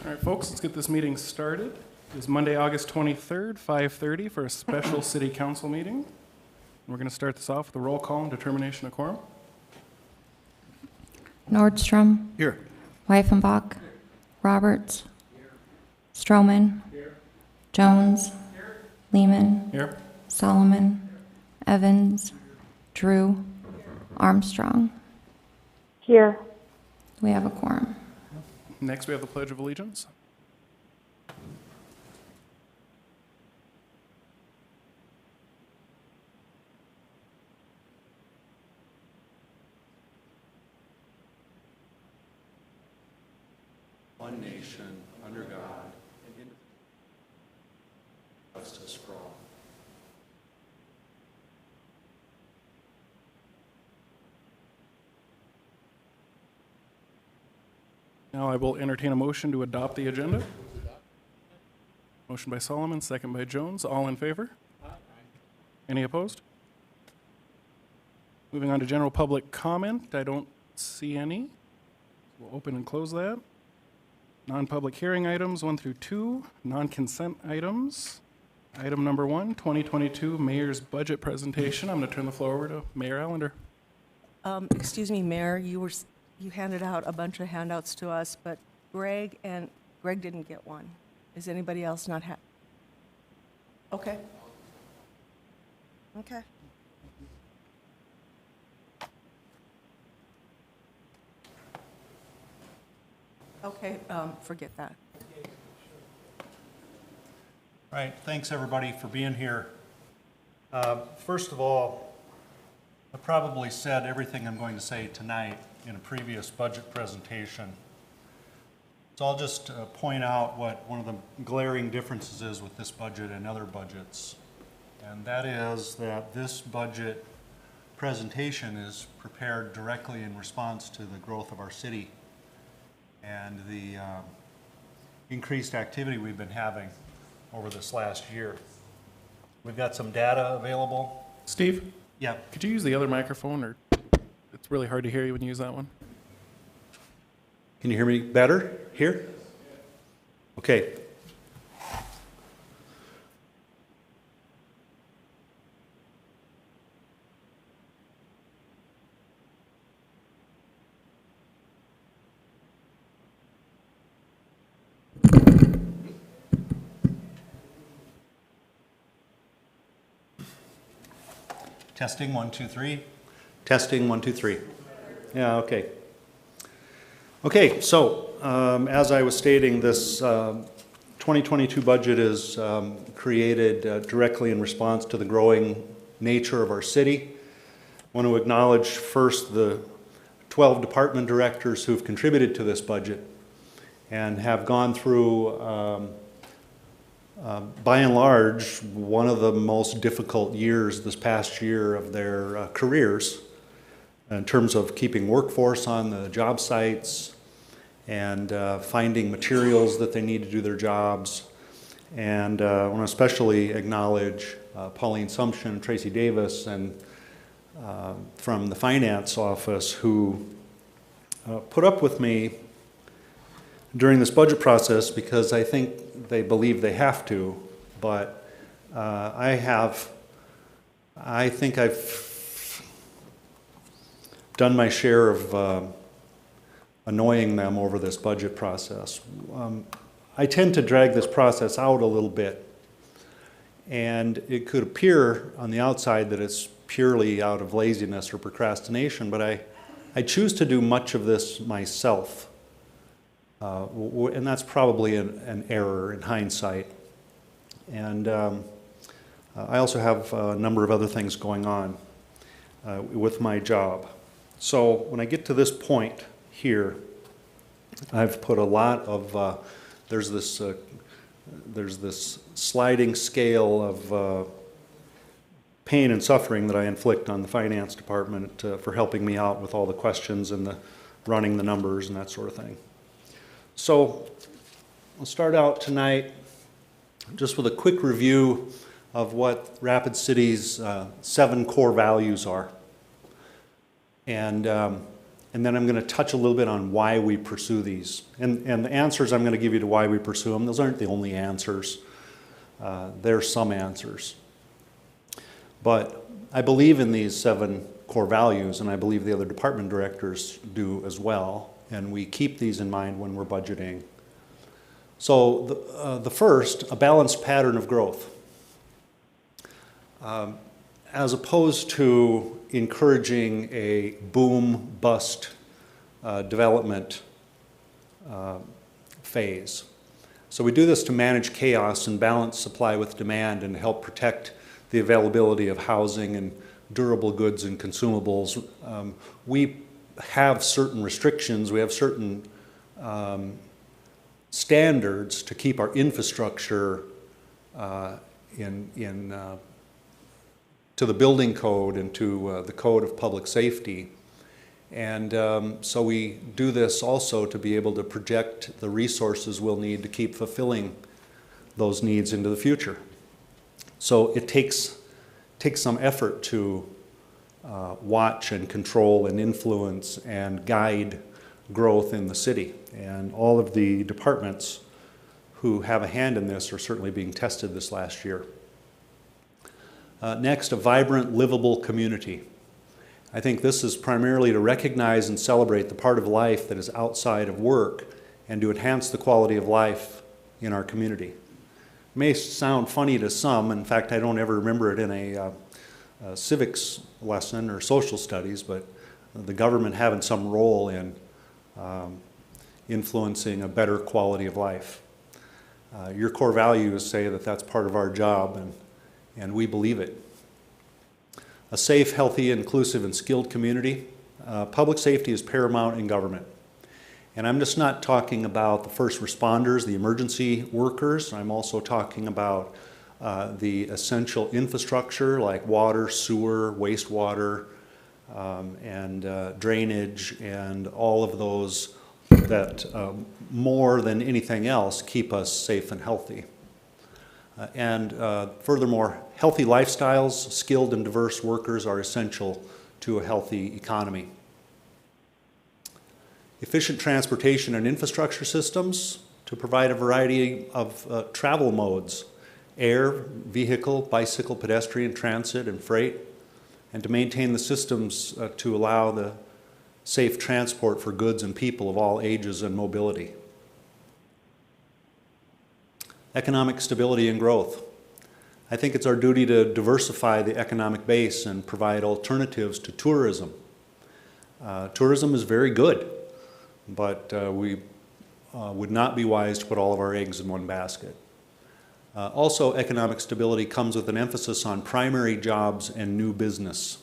All right, folks, let's get this meeting started. It is Monday, August 23rd, 5:30 for a special city council meeting. We're going to start this off with a roll call and determination of quorum. Nordstrom. Here. Weifenbach. Roberts. Stroman. Jones. Lehman. Here. Solomon. Evans. Drew. Armstrong. Here. We have a quorum. Next, we have the Pledge of Allegiance. One nation, under God, and justice for all. Now I will entertain a motion to adopt the agenda. Motion by Solomon, second by Jones. All in favor? Any opposed? Moving on to general public comment. I don't see any. We'll open and close that. Non-public hearing items 1 through 2. Non-consent items. Item number 1, 2022 Mayor's Budget Presentation. I'm going to turn the floor over to Mayor Allender. Excuse me, Mayor, you handed out a bunch of handouts to us, but Greg didn't get one. Is anybody else not Okay. Okay. Okay, forget that. All right, thanks everybody for being here. First of all, I probably said everything I'm going to say tonight in a previous budget presentation. So I'll just point out what one of the glaring differences is with this budget and other budgets. And that is that this budget presentation is prepared directly in response to the growth of our city and the increased activity we've been having over this last year. We've got some data available. Steve? Yeah. Could you use the other microphone, or it's really hard to hear you when you use that one? Can you hear me better here? Okay. Testing 1 2 3. Testing 1 2 3. Yeah. Okay. Okay. So as I was stating, this 2022 budget is created directly in response to the growing nature of our city. I want to acknowledge first the 12 department directors who've contributed to this budget and have gone through by and large, one of the most difficult years this past year of their careers in terms of keeping workforce on the job sites and finding materials that they need to do their jobs. And I want to especially acknowledge Pauline Sumption and Tracy Davis and from the finance office who put up with me during this budget process because I think they believe they have to, but I think I've done my share of annoying them over this budget process. I tend to drag this process out a little bit, and it could appear on the outside that it's purely out of laziness or procrastination, but I choose to do much of this myself. And that's probably an error in hindsight. And I also have a number of other things going on with my job. So when I get to this point here, I've put a lot of, there's this sliding scale of pain and suffering that I inflict on the finance department for helping me out with all the questions and the running the numbers and that sort of thing. So we'll start out tonight just with a quick review of what Rapid City's 7 core values are. And And then I'm going to touch a little bit on why we pursue these. And the answers I'm going to give you to why we pursue them, those aren't the only answers. There are some answers. But I believe in these 7 core values, and I believe the other department directors do as well. And we keep these in mind when we're budgeting. So the first, a balanced pattern of growth. As opposed to encouraging a boom-bust development phase. So we do this to manage chaos and balance supply with demand and help protect the availability of housing and durable goods and consumables. We have certain restrictions, we have certain standards to keep our infrastructure to the building code and to the code of public safety. And so we do this also to be able to project the resources we'll need to keep fulfilling those needs into the future. So it takes some effort to watch and control and influence and guide growth in the city. And all of the departments who have a hand in this are certainly being tested this last year. Next, a vibrant, livable community. I think this is primarily to recognize and celebrate the part of life that is outside of work and to enhance the quality of life in our community. It may sound funny to some. In fact, I don't ever remember it in a civics lesson or social studies, but the government having some role in influencing a better quality of life. Your core values say that that's part of our job, and we believe it. A safe, healthy, inclusive, and skilled community. Public safety is paramount in government. And I'm just not talking about the first responders, the emergency workers. I'm also talking about the essential infrastructure like water, sewer, wastewater, and drainage, and all of those that more than anything else keep us safe and healthy. Furthermore, healthy lifestyles, skilled and diverse workers are essential to a healthy economy. Efficient transportation and infrastructure systems to provide a variety of travel modes, air, vehicle, bicycle, pedestrian, transit, and freight, and to maintain the systems to allow the safe transport for goods and people of all ages and mobility. Economic stability and growth. I think it's our duty to diversify the economic base and provide alternatives to tourism. Tourism is very good, but we would not be wise to put all of our eggs in one basket. Also, economic stability comes with an emphasis on primary jobs and new business,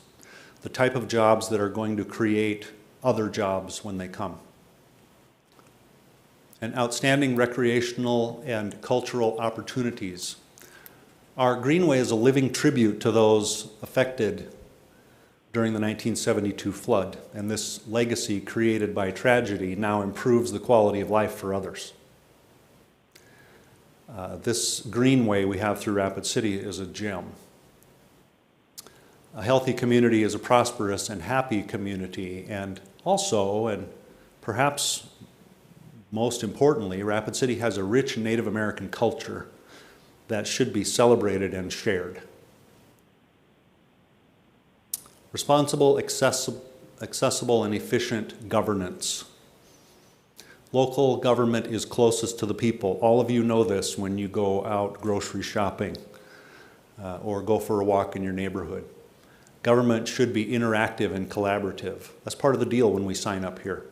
the type of jobs that are going to create other jobs when they come. And outstanding recreational and cultural opportunities. Our Greenway is a living tribute to those affected during the 1972 flood, and this legacy created by tragedy now improves the quality of life for others. This Greenway we have through Rapid City is a gem. A healthy community is a prosperous and happy community, and also, and perhaps most importantly, Rapid City has a rich Native American culture that should be celebrated and shared. Responsible, accessible, and efficient governance. Local government is closest to the people. All of you know this when you go out grocery shopping or go for a walk in your neighborhood. Government should be interactive and collaborative. That's part of the deal when we sign up here.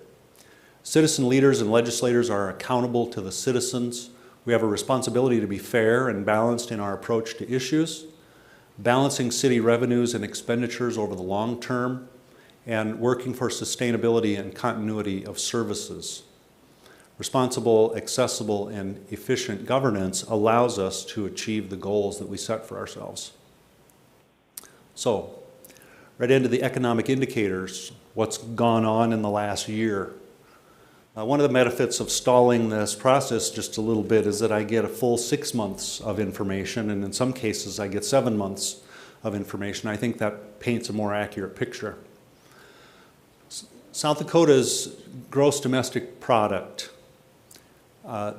Citizen leaders and legislators are accountable to the citizens. We have a responsibility to be fair and balanced in our approach to issues, balancing city revenues and expenditures over the long term, and working for sustainability and continuity of services. Responsible, accessible, and efficient governance allows us to achieve the goals that we set for ourselves. So, right into the economic indicators, what's gone on in the last year. One of the benefits of stalling this process just a little bit is that I get a full 6 months of information, and in some cases I get 7 months of information. I think that paints a more accurate picture. South Dakota's gross domestic product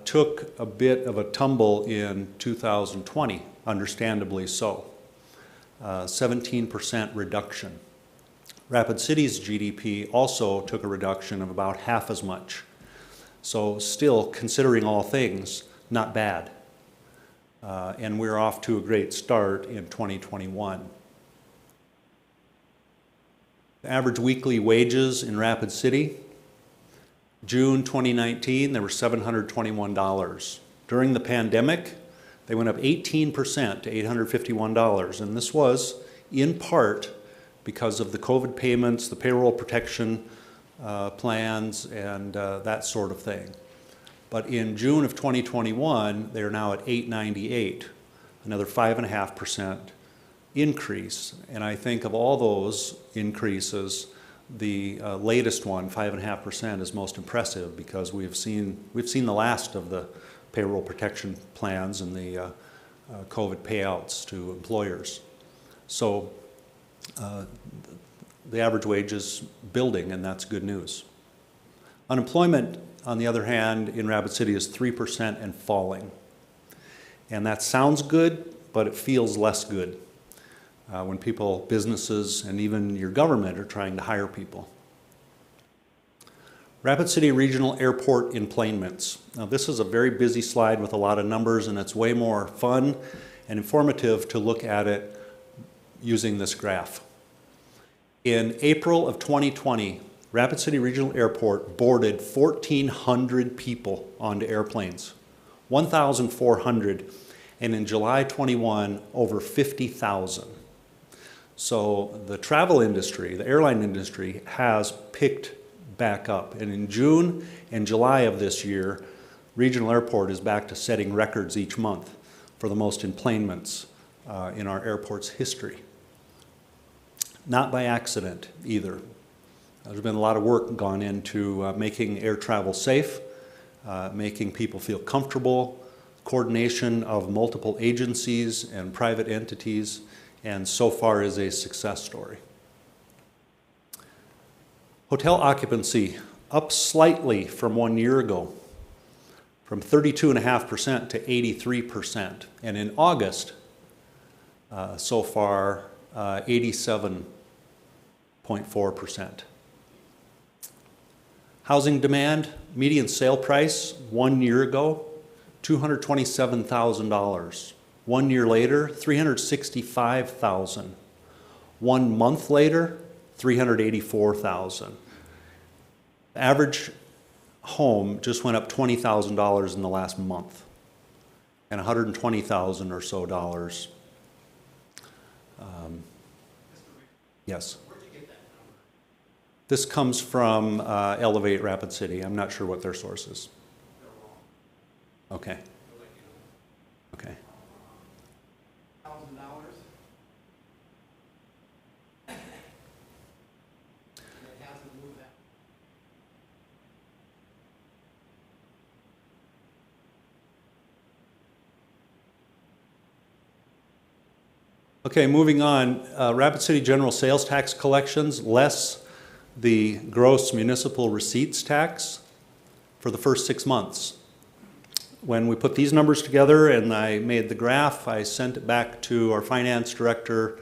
took a bit of a tumble in 2020, understandably so. 17% reduction. Rapid City's GDP also took a reduction of about half as much. So still, considering all things, not bad. And we're off to a great start in 2021. The average weekly wages in Rapid City, June 2019, they were $721. During the pandemic, they went up 18% to $851, and this was in part because of the COVID payments, the payroll protection plans, and that sort of thing. But in June of 2021, they're now at $898, another 5.5% increase. And I think of all those increases, the latest one, 5.5%, is most impressive because we've seen the last of the payroll protection plans and the COVID payouts to employers. So the average wage is building, and that's good news. Unemployment, on the other hand, in Rapid City is 3% and falling. And that sounds good, but it feels less good when people, businesses, and even your government are trying to hire people. Rapid City Regional Airport Enplanements. Now this is a very busy slide with a lot of numbers, and it's way more fun and informative to look at it using this graph. In April of 2020, Rapid City Regional Airport boarded 1,400 people onto airplanes, 1,400, and in July 21, over 50,000. So the travel industry, the airline industry, has picked back up. And in June and July of this year, Regional Airport is back to setting records each month for the most enplanements in our airport's history. Not by accident either. There's been a lot of work gone into making air travel safe, making people feel comfortable, coordination of multiple agencies and private entities, and so far is a success story. Hotel occupancy up slightly from 1 year ago, from 32.5% to 83%. And in August, so far, 87.4%. Housing demand, median sale price 1 year ago, $227,000. 1 year later, $365,000. 1 month later, $384,000. Average home just went up $20,000 in the last month, and $120,000 or so dollars. Yes. Where'd you get that number? This comes from Elevate Rapid City. I'm not sure what their source is. They're wrong. Okay. Okay. Okay, moving on. Rapid City general sales tax collections, less the gross municipal receipts tax for the first 6 months. When we put these numbers together and I made the graph, I sent it back to our finance director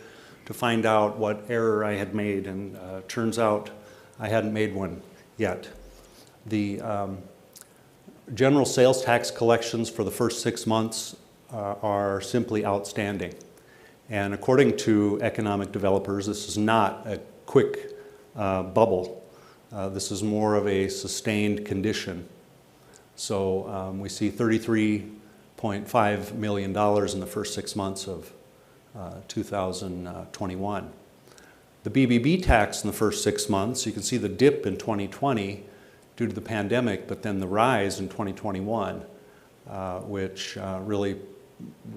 to find out what error I had made, and turns out I hadn't made one yet. The general sales tax collections for the first 6 months are simply outstanding. And according to economic developers, this is not a quick bubble. This is more of a sustained condition. So we see $33.5 million in the first 6 months of 2021. The BBB tax in the first 6 months, you can see the dip in 2020 due to the pandemic, but then the rise in 2021, which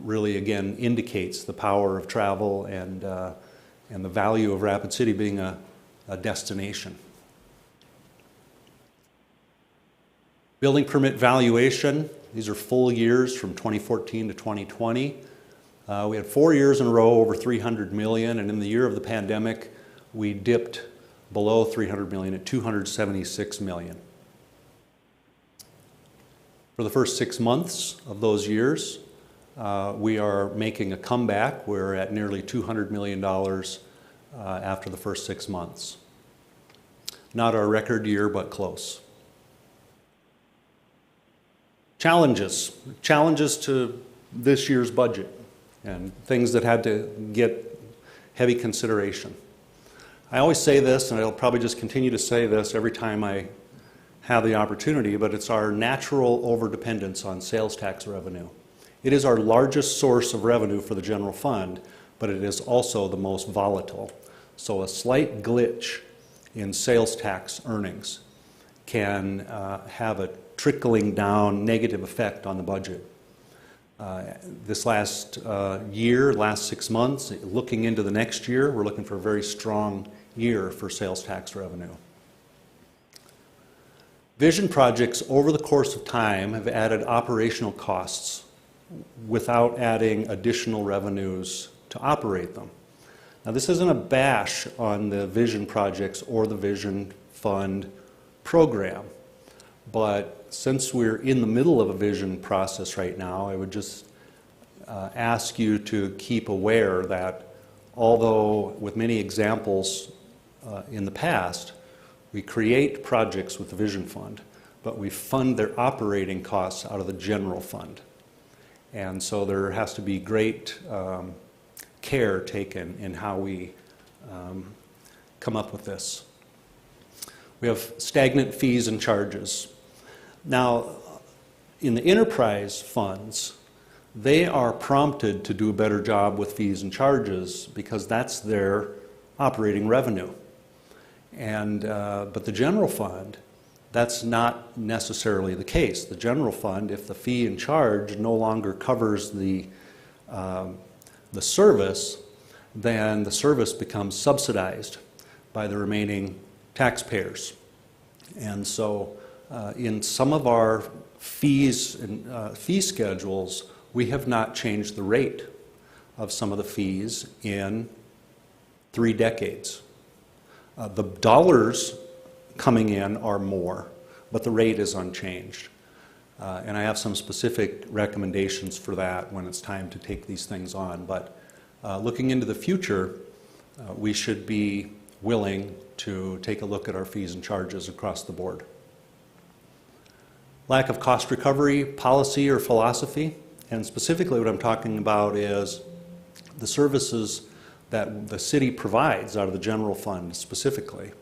really again indicates the power of travel and the value of Rapid City being a destination. Building permit valuation, these are full years from 2014 to 2020. We had 4 years in a row over 300 million, and in the year of the pandemic, we dipped below 300 million at 276 million. For the first 6 months of those years, we are making a comeback. We're at nearly $200 million after the first 6 months. Not our record year, but close. Challenges to this year's budget and things that had to get heavy consideration. I always say this, and I'll probably just continue to say this every time I have the opportunity, but it's our natural overdependence on sales tax revenue. It is our largest source of revenue for the general fund, but it is also the most volatile. So a slight glitch in sales tax earnings can have a trickling down negative effect on the budget. This last year, last 6 months, looking into the next year, we're looking for a very strong year for sales tax revenue. Vision projects over the course of time have added operational costs without adding additional revenues to operate them. Now, this isn't a bash on the vision projects or the vision fund program, but since we're in the middle of a vision process right now, I would just ask you to keep aware that although with many examples in the past, we create projects with the vision fund, but we fund their operating costs out of the general fund. And so there has to be great care taken in how we come up with this. We have stagnant fees and charges. Now, in the enterprise funds, they are prompted to do a better job with fees and charges because that's their operating revenue. And, but the general fund, that's not necessarily the case. The general fund, if the fee and charge no longer covers the service, then the service becomes subsidized by the remaining taxpayers. And so in some of our fees and fee schedules, we have not changed the rate of some of the fees in 3 decades. The dollars coming in are more, but the rate is unchanged. And I have some specific recommendations for that when it's time to take these things on. But looking into the future, we should be willing to take a look at our fees and charges across the board. Lack of cost recovery policy or philosophy, and specifically what I'm talking about is the services that the city provides out of the general fund specifically,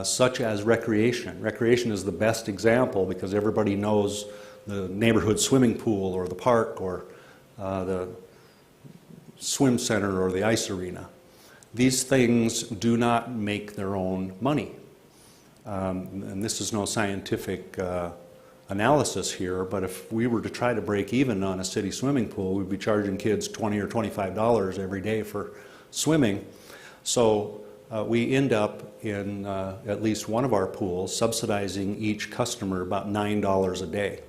such as recreation. Recreation is the best example because everybody knows the neighborhood swimming pool or the park or the swim center or the ice arena. These things do not make their own money. And this is no scientific analysis here, but if we were to try to break even on a city swimming pool, we'd be charging kids $20 or $25 every day for swimming. So we end up in at least one of our pools subsidizing each customer about $9 a day.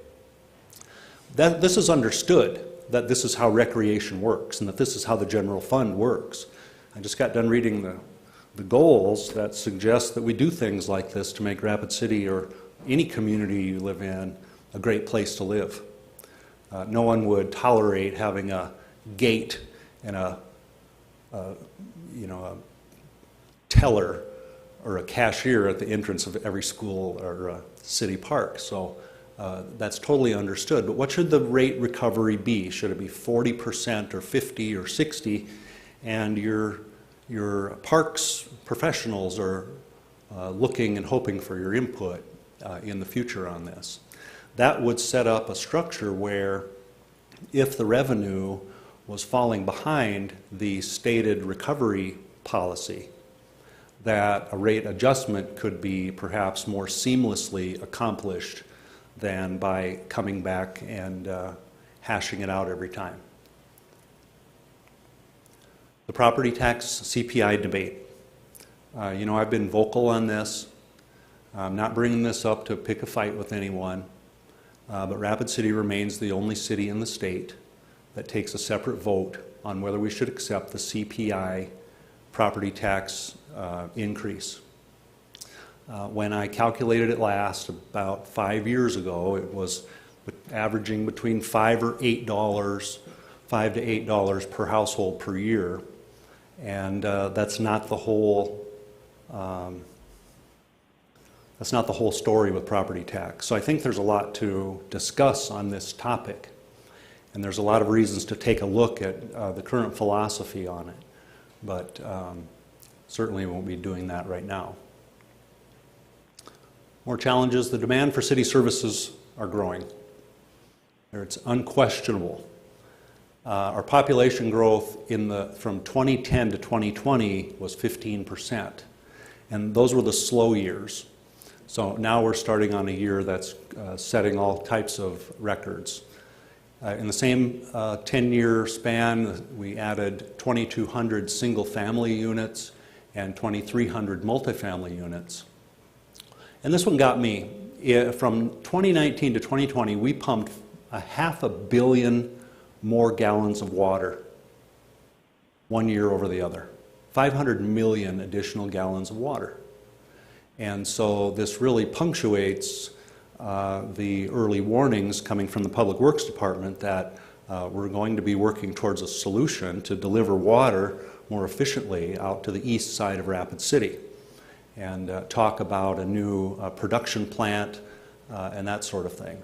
This is understood, that this is how recreation works and that this is how the general fund works. I just got done reading the goals that suggest that we do things like this to make Rapid City or any community you live in a great place to live. No one would tolerate having a gate and a teller or a cashier at the entrance of every school or city park. So that's totally understood. But what should the rate recovery be? Should it be 40% or 50 or 60? And your parks professionals are looking and hoping for your input in the future on this. That would set up a structure where if the revenue was falling behind the stated recovery policy, that a rate adjustment could be perhaps more seamlessly accomplished than by coming back and hashing it out every time. The property tax CPI debate. I've been vocal on this. I'm not bringing this up to pick a fight with anyone, but Rapid City remains the only city in the state that takes a separate vote on whether we should accept the CPI property tax increase. When I calculated it last, about 5 years ago, it was averaging between $5 or $8, $5 to $8 per household per year. And that's not the whole story with property tax. So I think there's a lot to discuss on this topic. And there's a lot of reasons to take a look at the current philosophy on it. But certainly won't be doing that right now. More challenges. The demand for city services are growing. It's unquestionable. Our population growth from 2010 to 2020 was 15%. And those were the slow years. So now we're starting on a year that's setting all types of records. In the same 10-year span, we added 2,200 single-family units and 2,300 multifamily units. And this one got me. From 2019 to 2020, we pumped 500 million more gallons of water, 1 year over the other. 500 million additional gallons of water. And so this really punctuates the early warnings coming from the Public Works Department that we're going to be working towards a solution to deliver water more efficiently out to the east side of Rapid City, and talk about a new production plant and that sort of thing.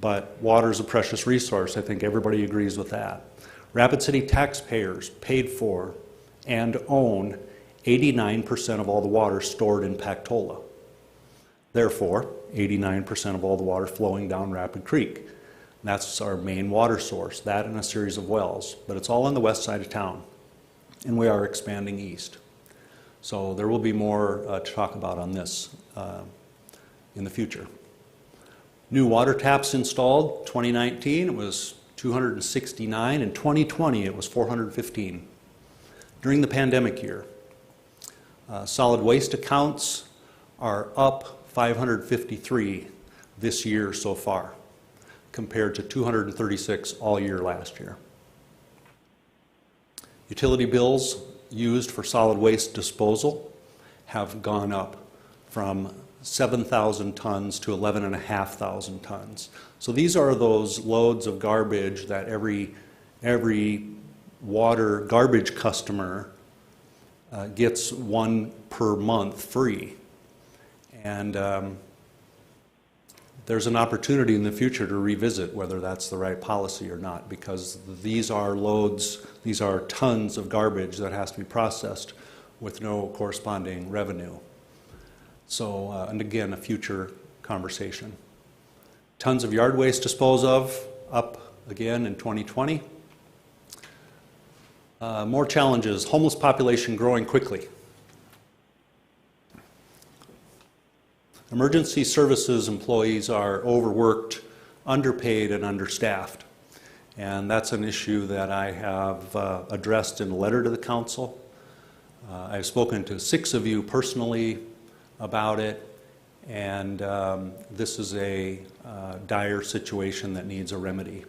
But water is a precious resource. I think everybody agrees with that. Rapid City taxpayers paid for and own 89% of all the water stored in Pactola. Therefore, 89% of all the water flowing down Rapid Creek. That's our main water source, that and a series of wells. But it's all on the west side of town, and we are expanding east. So there will be more to talk about on this in the future. New water taps installed, 2019 it was 269, in 2020 it was 415. During the pandemic year, solid waste accounts are up 553 this year so far, compared to 236 all year last year. Utility bills used for solid waste disposal have gone up from 7,000 tons to 11,500 tons. So these are those loads of garbage that every water garbage customer gets one per month free. And there's an opportunity in the future to revisit whether that's the right policy or not, because these are loads, these are tons of garbage that has to be processed with no corresponding revenue. So, and again, a future conversation. Tons of yard waste disposed of, up again in 2020. More challenges, homeless population growing quickly. Emergency services employees are overworked, underpaid, and understaffed. And that's an issue that I have addressed in a letter to the council. I've spoken to 6 of you personally about it, and this is a dire situation that needs a remedy.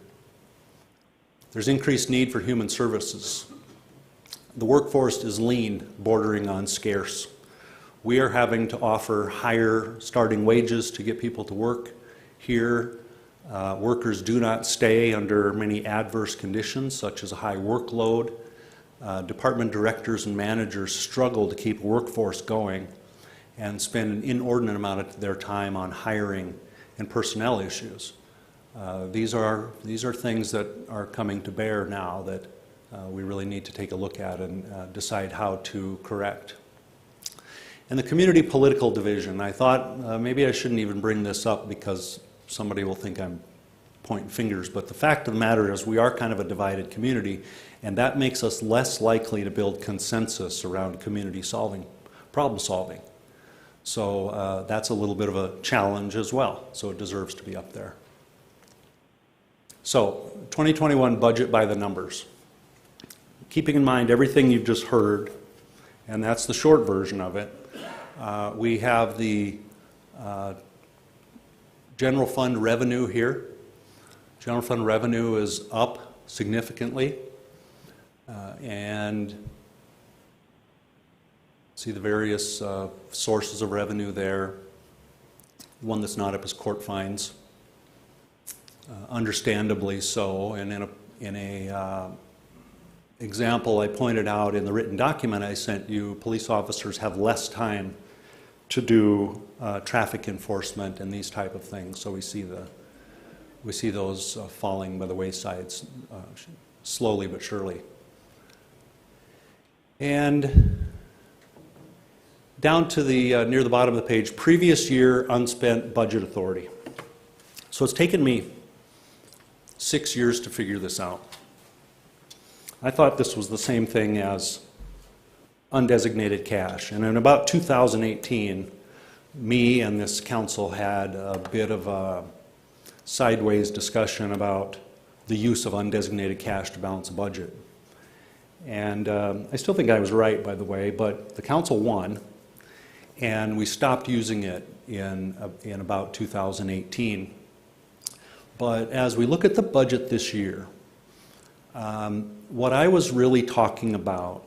There's increased need for human services. The workforce is lean, bordering on scarce. We are having to offer higher starting wages to get people to work here. Workers do not stay under many adverse conditions, such as a high workload. Department directors and managers struggle to keep a workforce going and spend an inordinate amount of their time on hiring and personnel issues. These are things that are coming to bear now that we really need to take a look at and decide how to correct. And the community political division, I thought maybe I shouldn't even bring this up because somebody will think I'm pointing fingers, but the fact of the matter is we are kind of a divided community, and that makes us less likely to build consensus around community solving, problem solving. So that's a little bit of a challenge as well, so it deserves to be up there. So 2021 budget by the numbers. Keeping in mind everything you've just heard, and that's the short version of it, we have the general fund revenue here. General fund revenue is up significantly, and See the various sources of revenue there. One that's not up is court fines. Understandably so, and in a example I pointed out in the written document I sent you, police officers have less time to do traffic enforcement and these type of things. So we see those falling by the wayside slowly but surely. And down to the near the bottom of the page, previous year unspent budget authority. So it's taken me 6 years to figure this out. I thought this was the same thing as undesignated cash. And in about 2018, me and this council had a bit of a sideways discussion about the use of undesignated cash to balance a budget. And I still think I was right, by the way, but the council won, and we stopped using it in about 2018. But as we look at the budget this year, what I was really talking about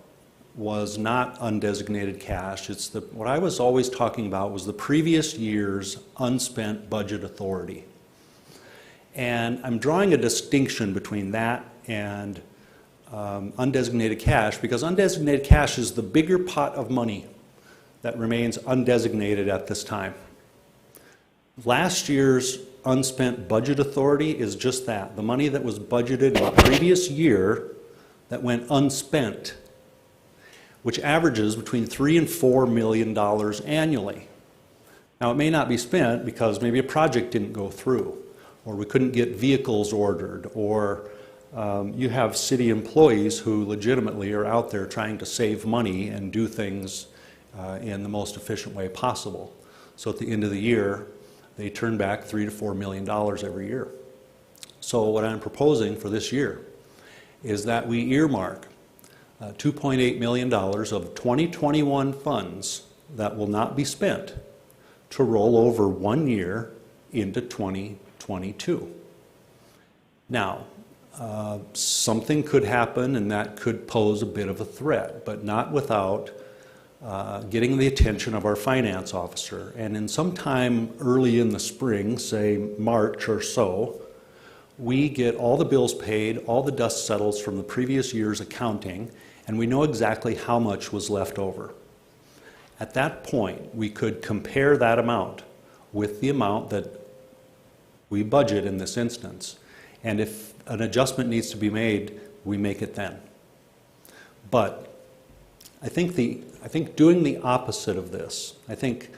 was not undesignated cash. What I was always talking about was the previous year's unspent budget authority. And I'm drawing a distinction between that and undesignated cash, because undesignated cash is the bigger pot of money that remains undesignated at this time. Last year's unspent budget authority is just that, the money that was budgeted in the previous year that went unspent, which averages between $3 and $4 million annually. Now, it may not be spent because maybe a project didn't go through, or we couldn't get vehicles ordered, or you have city employees who legitimately are out there trying to save money and do things in the most efficient way possible. So at the end of the year, they turn back $3 to $4 million every year. So what I'm proposing for this year is that we earmark $2.8 million of 2021 funds that will not be spent to roll over 1 year into 2022. Now, something could happen and that could pose a bit of a threat, but not without getting the attention of our finance officer. And in some time early in the spring, say March or so, we get all the bills paid, all the dust settles from the previous year's accounting, and we know exactly how much was left over. At that point, we could compare that amount with the amount that we budget in this instance. And if an adjustment needs to be made, we make it then. But I think doing the opposite of this, I think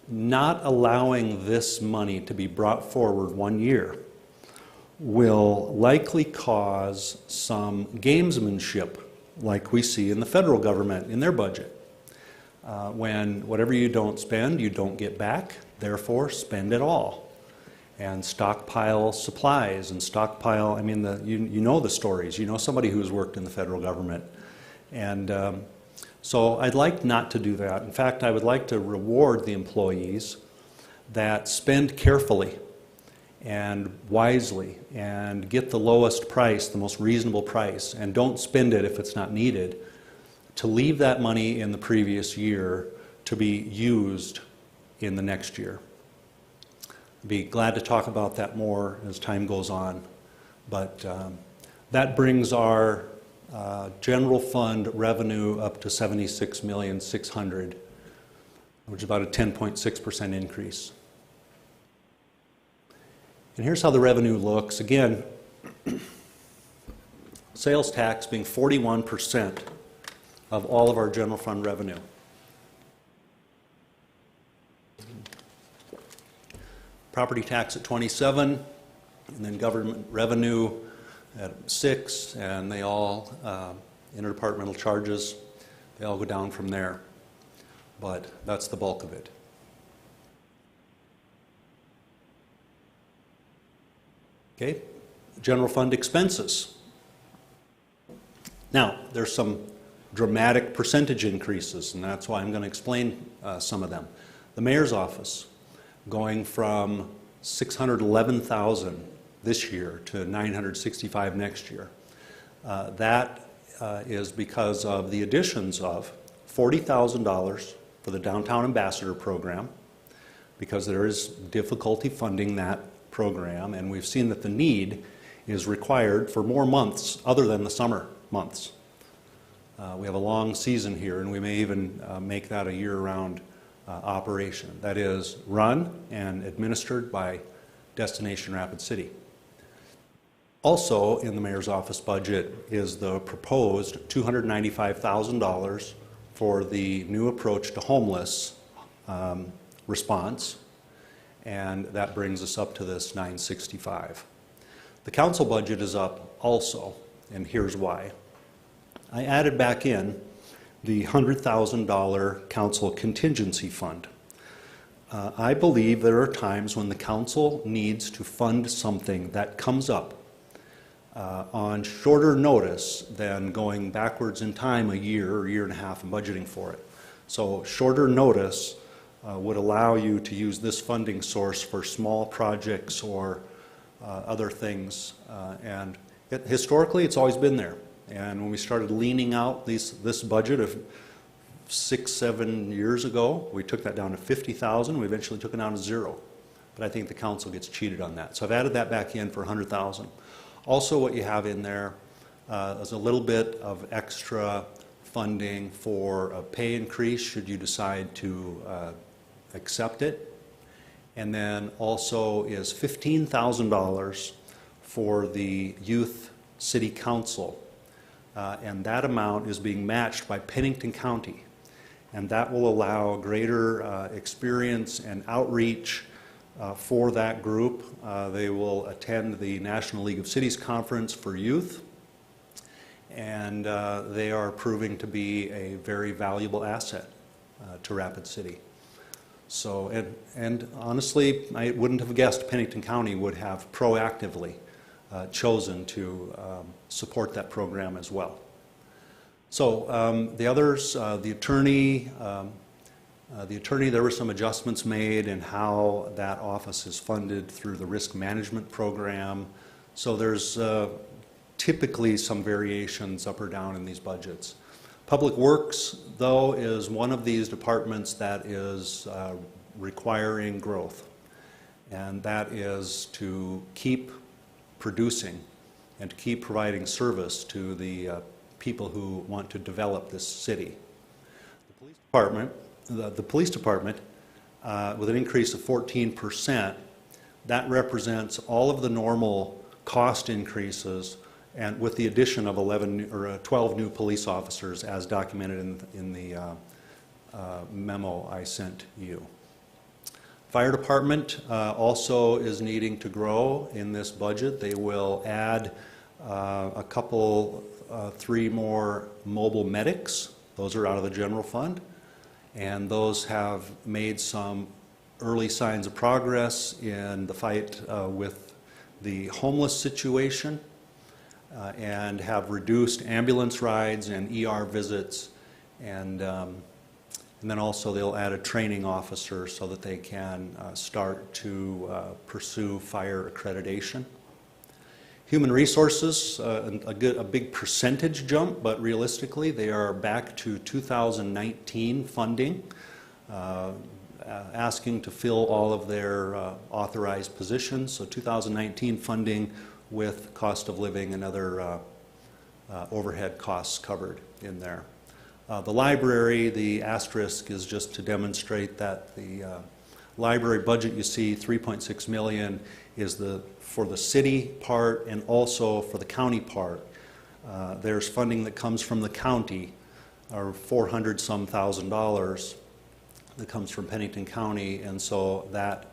not allowing this money to be brought forward 1 year will likely cause some gamesmanship like we see in the federal government in their budget. When whatever you don't spend, you don't get back, therefore spend it all. And stockpile supplies and stockpile, I mean, you know the stories. You know somebody who's worked in the federal government. And so I'd like not to do that. In fact, I would like to reward the employees that spend carefully and wisely and get the lowest price, the most reasonable price, and don't spend it if it's not needed, to leave that money in the previous year to be used in the next year. I'd be glad to talk about that more as time goes on, but that brings our general fund revenue up to $76,600,000, which is about a 10.6% increase. And here's how the revenue looks. Again, sales tax being 41% of all of our general fund revenue. Property tax at 27%, and then government revenue at 6%, and they all, interdepartmental charges, they all go down from there. But that's the bulk of it. Okay, general fund expenses. Now, there's some dramatic percentage increases, and that's why I'm going to explain some of them. The mayor's office going from $611,000 this year to $965,000 next year. That is because of the additions of $40,000 for the Downtown Ambassador Program, because there is difficulty funding that program, and we've seen that the need is required for more months other than the summer months. We have a long season here, and we may even make that a year-round operation. That is run and administered by Destination Rapid City. Also in the mayor's office budget is the proposed $295,000 for the new approach to homeless response, and that brings us up to this $965,000. The council budget is up also, and here's why. I added back in the $100,000 council contingency fund. I believe there are times when the council needs to fund something that comes up on shorter notice than going backwards in time a year or year and a half and budgeting for it. So shorter notice would allow you to use this funding source for small projects or other things. Historically, it's always been there. And when we started leaning out this budget of 6-7 years ago, we took that down to $50,000. We eventually took it down to zero. But I think the council gets cheated on that. So I've added that back in for $100,000. Also, what you have in there is a little bit of extra funding for a pay increase should you decide to accept it. And then also is $15,000 for the Youth City Council. And that amount is being matched by Pennington County. And that will allow greater experience and outreach for that group. They will attend the National League of Cities Conference for Youth. And they are proving to be a very valuable asset to Rapid City. So, and honestly, I wouldn't have guessed Pennington County would have proactively chosen to support that program as well. So the others, the attorney, there were some adjustments made in how that office is funded through the risk management program. So there's typically some variations up or down in these budgets. Public Works, though, is one of these departments that is requiring growth, and that is to keep producing and to keep providing service to the people who want to develop this city. The police department, with an increase of 14%, that represents all of the normal cost increases, and with the addition of 12 new police officers, as documented in the memo I sent you. Fire department also is needing to grow in this budget. They will add three more mobile medics. Those are out of the general fund, and those have made some early signs of progress in the fight with the homeless situation. And have reduced ambulance rides and ER visits, and then also they'll add a training officer so that they can start to pursue fire accreditation. Human resources, a big percentage jump, but realistically they are back to 2019 funding, asking to fill all of their authorized positions. So 2019 funding with cost of living and other overhead costs covered in there. The library, the asterisk is just to demonstrate that the library budget you see, $3.6 million, is for the city part and also for the county part. There's funding that comes from the county, or $400-some thousand that comes from Pennington County, and so that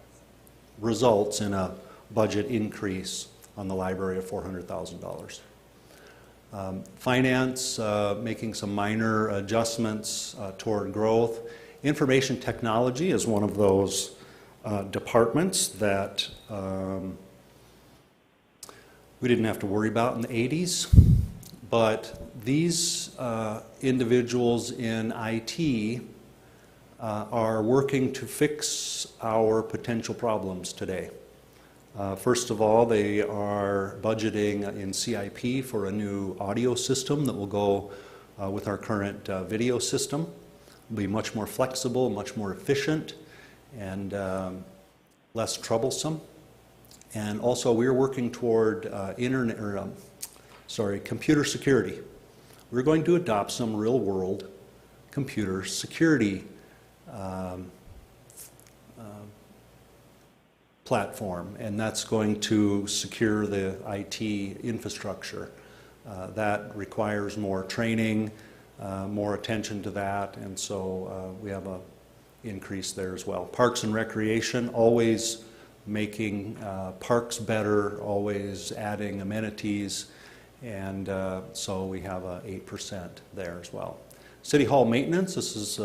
results in a budget increase on the library of $400,000. Finance, making some minor adjustments toward growth. Information technology is one of those departments that we didn't have to worry about in the 80s, but these individuals in IT are working to fix our potential problems today. First of all, they are budgeting in CIP for a new audio system that will go with our current video system. be much more flexible, much more efficient, and less troublesome. And also, we're working toward computer security. We're going to adopt some real-world computer security platform, and that's going to secure the IT infrastructure. That requires more training, more attention to that, and so we have an increase there as well. Parks and Recreation, always making parks better, always adding amenities, and so we have a 8% there as well. City Hall maintenance, this is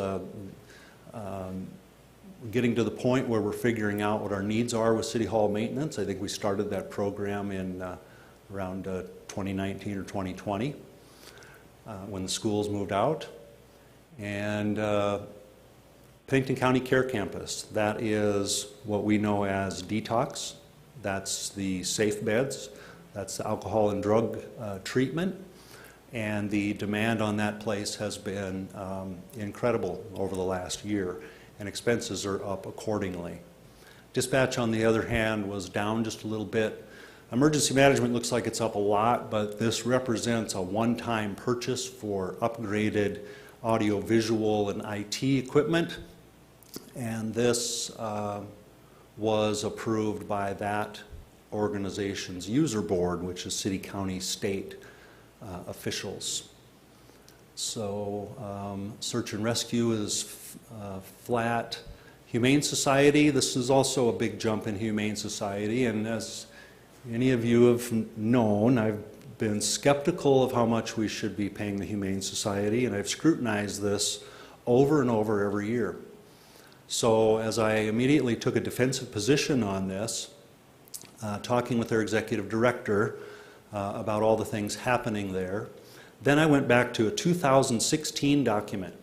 getting to the point where we're figuring out what our needs are with City Hall maintenance. I think we started that program in around 2019 or 2020 when the schools moved out. And Pennington County Care Campus, that is what we know as detox. That's the safe beds. That's the alcohol and drug treatment. And the demand on that place has been incredible over the last year, and expenses are up accordingly. Dispatch, on the other hand, was down just a little bit. Emergency management looks like it's up a lot, but this represents a one-time purchase for upgraded audio-visual and IT equipment, and this was approved by that organization's user board, which is city, county, state officials. So search and rescue is flat. Humane Society, this is also a big jump in Humane Society, and as any of you have known, I've been skeptical of how much we should be paying the Humane Society, and I've scrutinized this over and over every year. So as I immediately took a defensive position on this, talking with their executive director about all the things happening there, then I went back to a 2016 document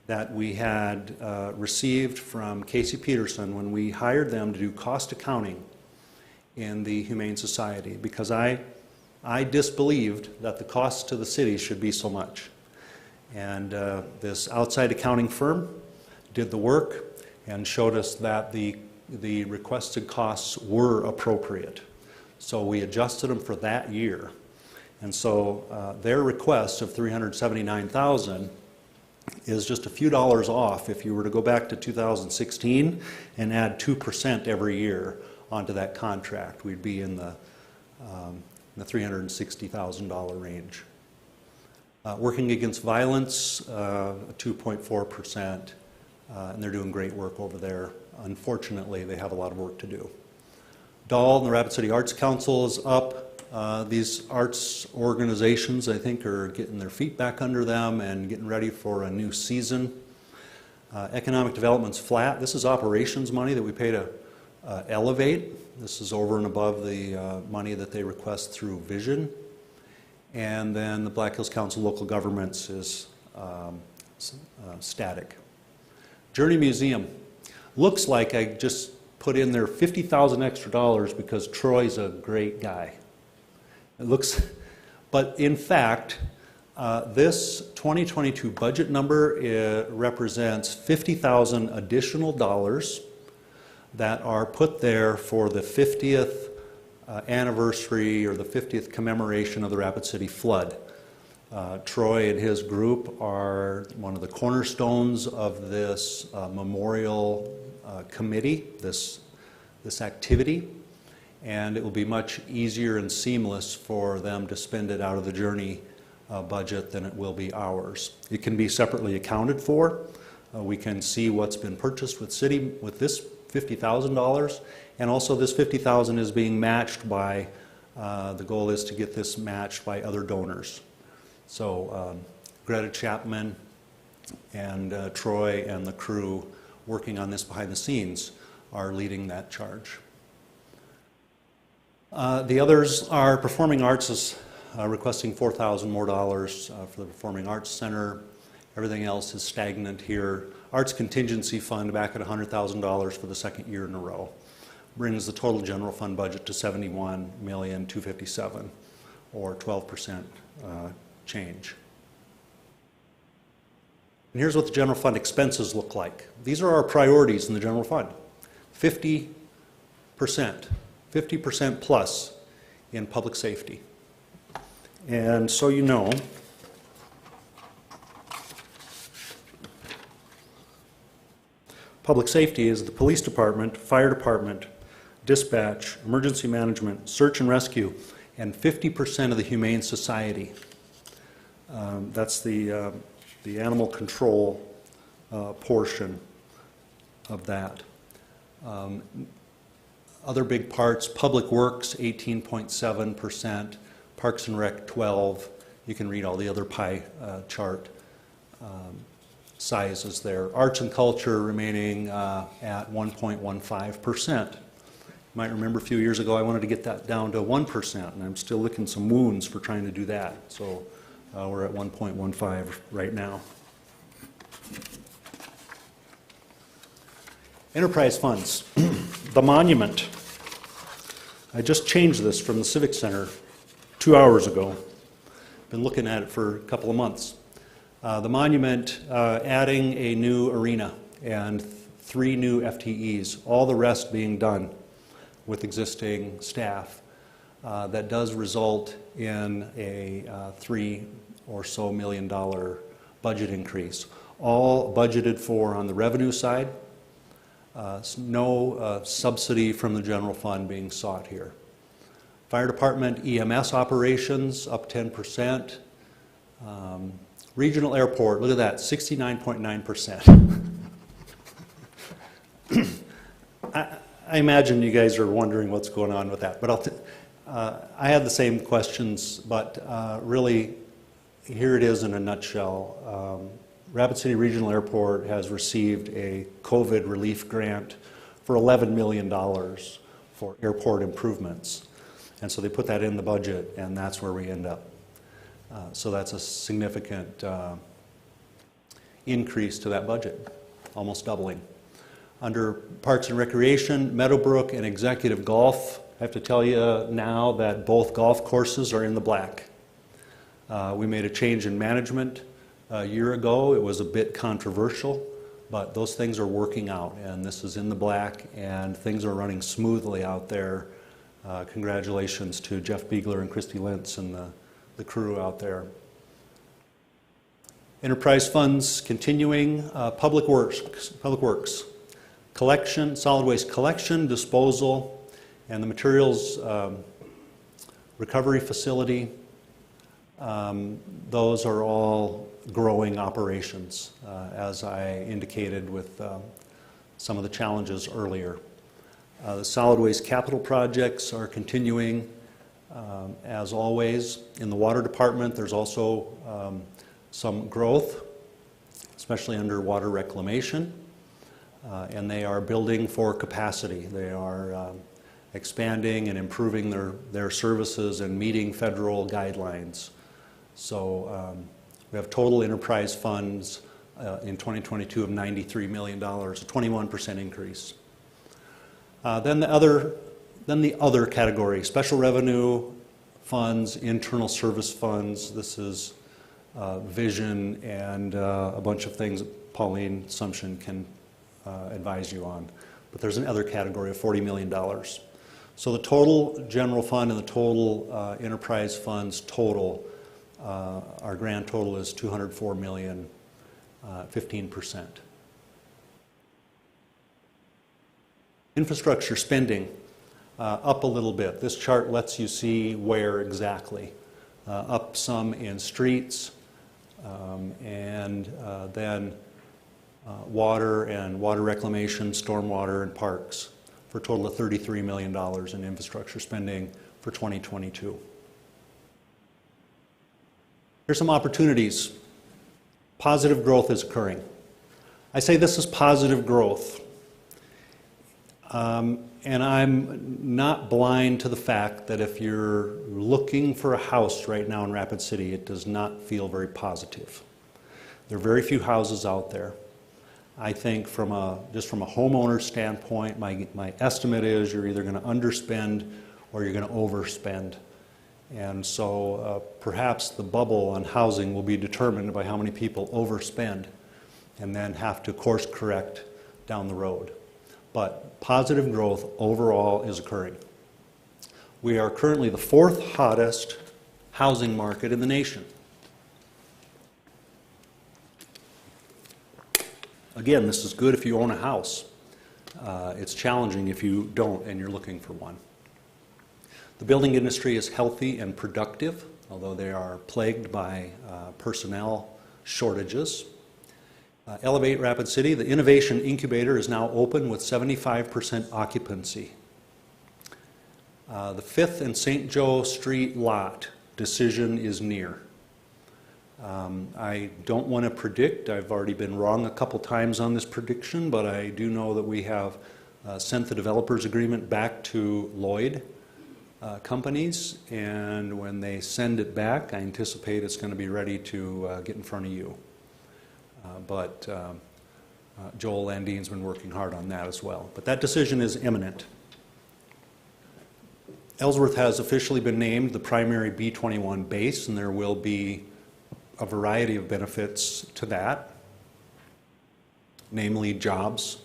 that we had received from Casey Peterson when we hired them to do cost accounting in the Humane Society, because I disbelieved that the costs to the city should be so much. And this outside accounting firm did the work and showed us that the requested costs were appropriate. So we adjusted them for that year. And so their request of $379,000 is just a few dollars off if you were to go back to 2016 and add 2% every year onto that contract. We'd be in the $360,000 range. Working against violence, 2.4%, and they're doing great work over there. Unfortunately, they have a lot of work to do. DAL, the Rapid City Arts Council, is up. These arts organizations, I think, are getting their feet back under them and getting ready for a new season. Economic development's flat. This is operations money that we pay to Elevate. This is over and above the money that they request through Vision. And then the Black Hills Council Local Governments is static. Journey Museum. Looks like I just put in there $50,000 extra dollars because Troy's a great guy. It looks, but in fact, this 2022 budget number represents $50,000 additional dollars that are put there for the 50th anniversary or the 50th commemoration of the Rapid City flood. Troy and his group are one of the cornerstones of this memorial committee, this activity, and it will be much easier and seamless for them to spend it out of the Journey budget than it will be ours. It can be separately accounted for. We can see what's been purchased with city with this $50,000, and also this $50,000 is being matched by, the goal is to get this matched by other donors. So Greta Chapman and Troy and the crew working on this behind the scenes are leading that charge. The others are Performing Arts is requesting $4,000 more dollars for the Performing Arts Center. Everything else is stagnant here. Arts Contingency Fund back at $100,000 for the second year in a row. Brings the total general fund budget to $71,257,000, or 12% change. And here's what the general fund expenses look like. These are our priorities in the general fund. 50%, 50% plus in public safety. And so you know, public safety is the police department, fire department, dispatch, emergency management, search and rescue, and 50% of the Humane Society. That's the animal control portion of that. Other big parts, Public Works, 18.7%, Parks and Rec, 12. You can read all the other pie chart sizes there. Arts and culture remaining at 1.15%. You might remember a few years ago I wanted to get that down to 1%, and I'm still licking some wounds for trying to do that. So we're at 1.15 right now. Enterprise funds. The monument. I just changed this from the Civic Center 2 hours ago. Been looking at it for a couple of months. The monument, adding a new arena and 3 new FTEs, all the rest being done with existing staff. That does result in a $3 or so million budget increase. All budgeted for on the revenue side. No subsidy from the general fund being sought here. Fire department EMS operations up 10%. Regional airport, look at that, 69.9%. I imagine you guys are wondering what's going on with that, but I had the same questions, but really here it is in a nutshell. Rapid City Regional Airport has received a COVID relief grant for $11 million for airport improvements. And so they put that in the budget, and that's where we end up. So that's a significant increase to that budget, almost doubling. Under Parks and Recreation, Meadowbrook and Executive Golf, I have to tell you now that both golf courses are in the black. We made a change in management a year ago. It was a bit controversial, but those things are working out, and this is in the black, and things are running smoothly out there. Congratulations to Jeff Beegler and Christy Lentz and the crew out there. Enterprise funds continuing. Public Works. Collection, solid waste collection, disposal, and the materials recovery facility. Those are all growing operations, as I indicated with some of the challenges earlier. The solid waste capital projects are continuing as always. In the water department, there's also some growth, especially under water reclamation, and they are building for capacity. They are expanding and improving their services and meeting federal guidelines. So we have total enterprise funds in 2022 of $93 million, a 21% increase. Then the other category, special revenue funds, internal service funds. This is vision and a bunch of things that Pauline Sumption can advise you on. But there's another category of $40 million. So the total general fund and the total enterprise funds total, our grand total is $204 million, 15%. Infrastructure spending, up a little bit. This chart lets you see where exactly. Up some in streets, and then water and water reclamation, stormwater, and parks, for a total of $33 million in infrastructure spending for 2022. Here's some opportunities. Positive growth is occurring. I say this is positive growth. And I'm not blind to the fact that if you're looking for a house right now in Rapid City, it does not feel very positive. There are very few houses out there. I think just from a homeowner standpoint, my estimate is you're either going to underspend or you're going to overspend. And so perhaps the bubble on housing will be determined by how many people overspend. and then have to course correct down the road. But positive growth overall is occurring. We are currently the 4th hottest housing market in the nation. Again, this is good if you own a house. It's challenging if you don't and you're looking for one. The building industry is healthy and productive, although they are plagued by personnel shortages. Elevate Rapid City, the Innovation Incubator is now open with 75% occupancy. The 5th and St. Joe Street lot decision is near. I don't want to predict. I've already been wrong a couple times on this prediction, but I do know that we have sent the developers agreement back to Lloyd companies, and when they send it back, I anticipate it's going to be ready to get in front of you. But Joel Landine's been working hard on that as well. But that decision is imminent. Ellsworth has officially been named the primary B21 base, and there will be a variety of benefits to that, namely jobs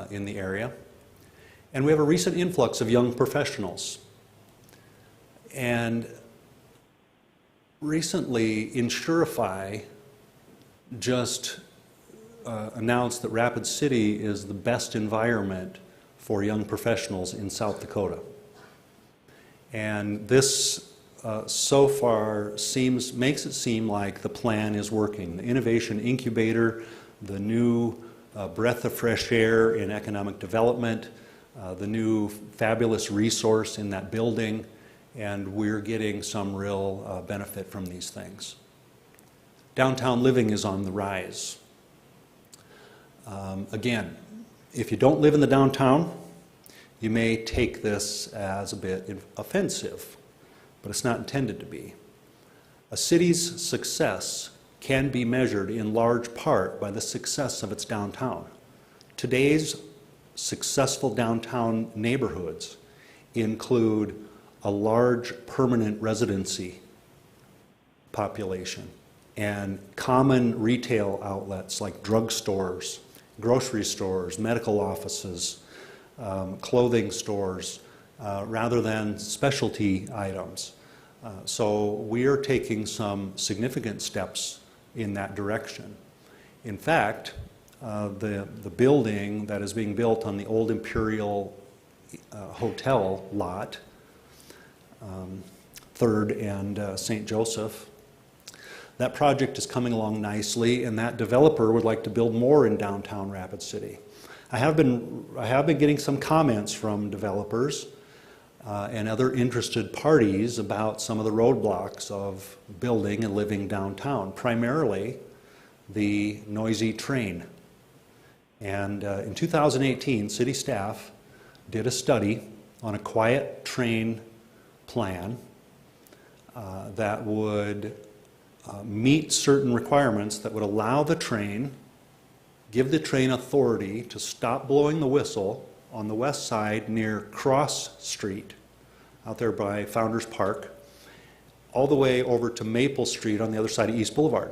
in the area. And we have a recent influx of young professionals. And recently, Insurify just announced that Rapid City is the best environment for young professionals in South Dakota. And this so far makes it seem like the plan is working. The Innovation Incubator, the new breath of fresh air in economic development, the new fabulous resource in that building, and we're getting some real benefit from these things. Downtown living is on the rise. Again, if you don't live in the downtown, you may take this as a bit offensive, but it's not intended to be. A city's success can be measured in large part by the success of its downtown. Today's successful downtown neighborhoods include a large permanent residency population and common retail outlets like drugstores, grocery stores, medical offices, clothing stores, rather than specialty items. So we are taking some significant steps in that direction. In fact, the building that is being built on the old Imperial Hotel lot, 3rd and St. Joseph, that project is coming along nicely, and that developer would like to build more in downtown Rapid City. I have been getting some comments from developers and other interested parties about some of the roadblocks of building and living downtown, primarily the noisy train. And in 2018, city staff did a study on a quiet train plan that would meet certain requirements that would allow the train, give the train authority to stop blowing the whistle on the west side near Cross Street, out there by Founders Park, all the way over to Maple Street on the other side of East Boulevard.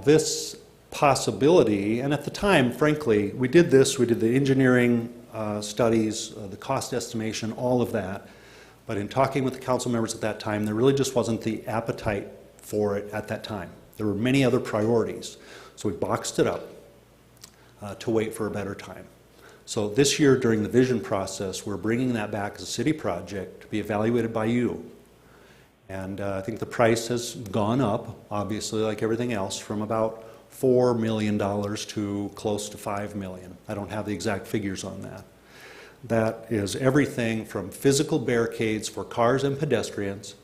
This possibility, and at the time, frankly, we did the engineering studies, the cost estimation, all of that. But in talking with the council members at that time, there really just wasn't the appetite for it at that time. There were many other priorities. So we boxed it up to wait for a better time. So this year during the vision process, we're bringing that back as a city project to be evaluated by you. And I think the price has gone up, obviously, like everything else, from about $4 million to close to $5 million. I don't have the exact figures on that. That is everything from physical barricades for cars and pedestrians,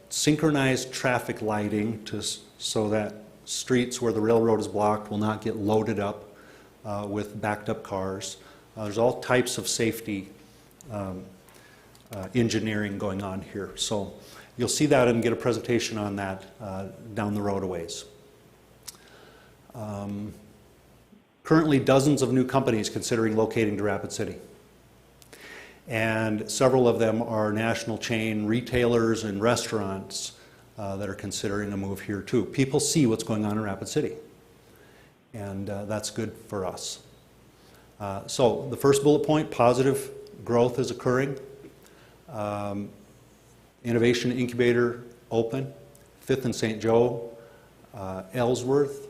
synchronized traffic lighting so that streets where the railroad is blocked will not get loaded up with backed up cars. There's all types of safety engineering going on here. So you'll see that and get a presentation on that down the road a ways. Currently, dozens of new companies considering locating to Rapid City. And several of them are national chain retailers and restaurants that are considering a move here too. People see what's going on in Rapid City. and that's good for us. So the first bullet point, positive growth is occurring. Innovation Incubator open, 5th and St. Joe, Ellsworth,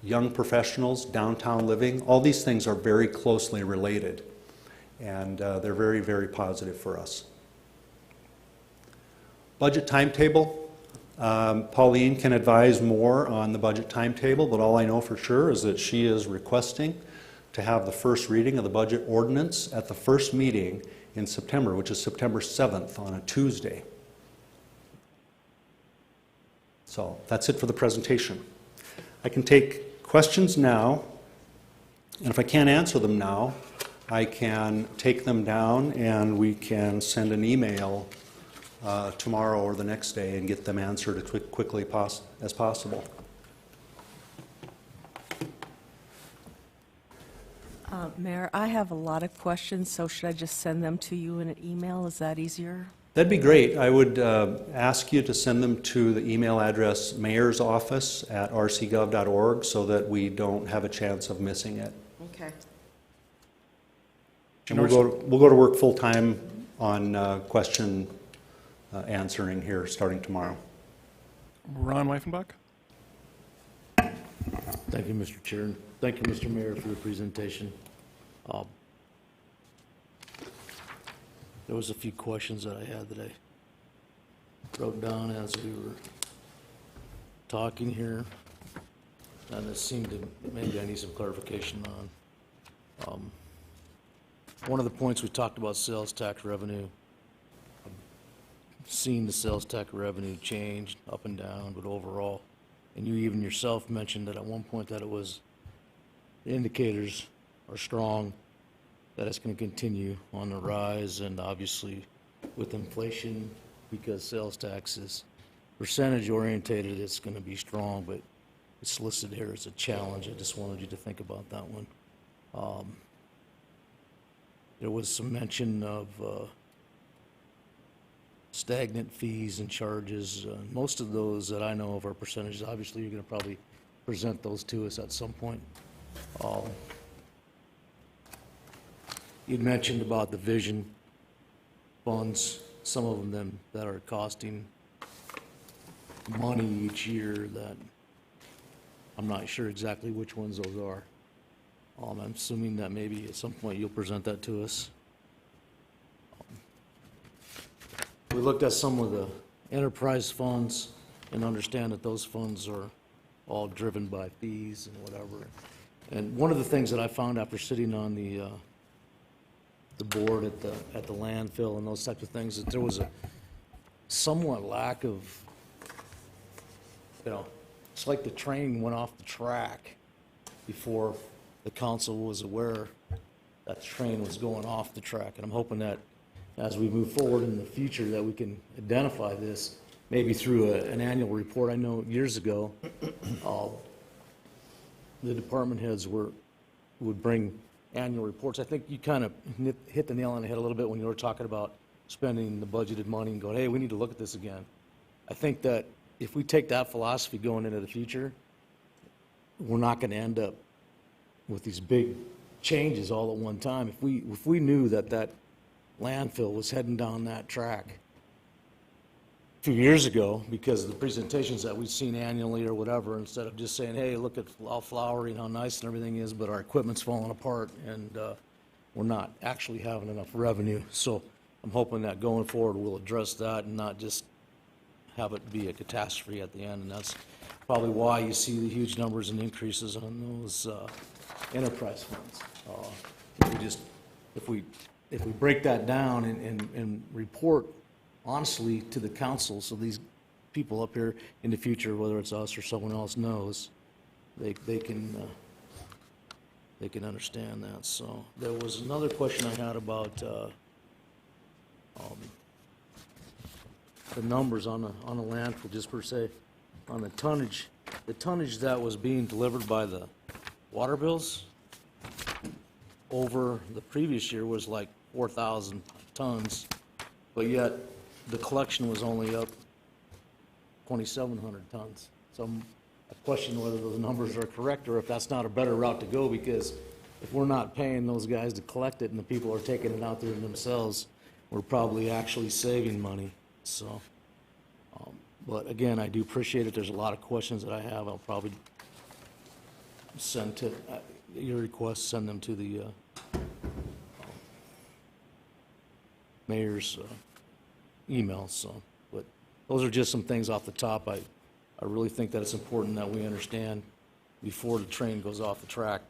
young professionals, downtown living. All these things are very closely related, and they're very, very positive for us. Budget timetable. Pauline can advise more on the budget timetable, but all I know for sure is that she is requesting to have the first reading of the budget ordinance at the first meeting in September, which is September 7th on a Tuesday. So that's it for the presentation. I can take questions now, and if I can't answer them now, I can take them down and we can send an email tomorrow or the next day and get them answered as quickly as possible. Mayor, I have a lot of questions, so should I just send them to you in an email? Is that easier? That'd be great. I would ask you to send them to the email address mayorsoffice@rcgov.org so that we don't have a chance of missing it. Okay. And we'll go to work full-time on question answering here starting tomorrow. Ron Weifenbach? Thank you, Mr. Chair, and thank you, Mr. Mayor, for the presentation. There was a few questions that I had that I wrote down as we were talking here, and it seemed to, maybe I need some clarification on. One of the points we talked about sales tax revenue. I've seen the sales tax revenue change up and down, but overall, and you even yourself mentioned that at one point that it was, the indicators are strong, that it's going to continue on the rise, and obviously with inflation, because sales tax is percentage orientated, it's going to be strong, but it's listed here as a challenge. I just wanted you to think about that one. There was some mention of stagnant fees and charges. Most of those that I know of are percentages. Obviously, you're going to probably present those to us at some point. You'd mentioned about the vision funds, some of them that are costing money each year that I'm not sure exactly which ones those are. I'm assuming that maybe at some point you'll present that to us. We looked at some of the enterprise funds and understand that those funds are all driven by fees and whatever. And one of the things that I found after sitting on the board at the landfill and those types of things, that there was a somewhat lack of, it's like the train went off the track before the council was aware that the train was going off the track. And I'm hoping that as we move forward in the future that we can identify this, maybe through an annual report. I know years ago, the department heads would bring annual reports. I think you kind of hit the nail on the head a little bit when you were talking about spending the budgeted money and going, hey, we need to look at this again. I think that if we take that philosophy going into the future, we're not going to end up with these big changes all at one time. If we knew that landfill was heading down that track a few years ago because of the presentations that we've seen annually or whatever, instead of just saying, hey, look at how flowery and how nice and everything is, but our equipment's falling apart and we're not actually having enough revenue. So I'm hoping that going forward we'll address that and not just have it be a catastrophe at the end. And that's probably why you see the huge numbers and increases on those enterprise funds. If we break that down and report honestly to the council, so these people up here in the future, whether it's us or someone else, knows they can understand that. So there was another question I had about the numbers on the landfill, just per se, on the tonnage that was being delivered by the water bills over the previous year was like 4,000 tons, but yet the collection was only up 2,700 tons. So I question whether those numbers are correct or if that's not a better route to go, because if we're not paying those guys to collect it and the people are taking it out there themselves, we're probably actually saving money, so. But again, I do appreciate it. There's a lot of questions that I have. I'll probably send to, your request, send them to the mayor's email, so. But those are just some things off the top. I really think that it's important that we understand before the train goes off the track,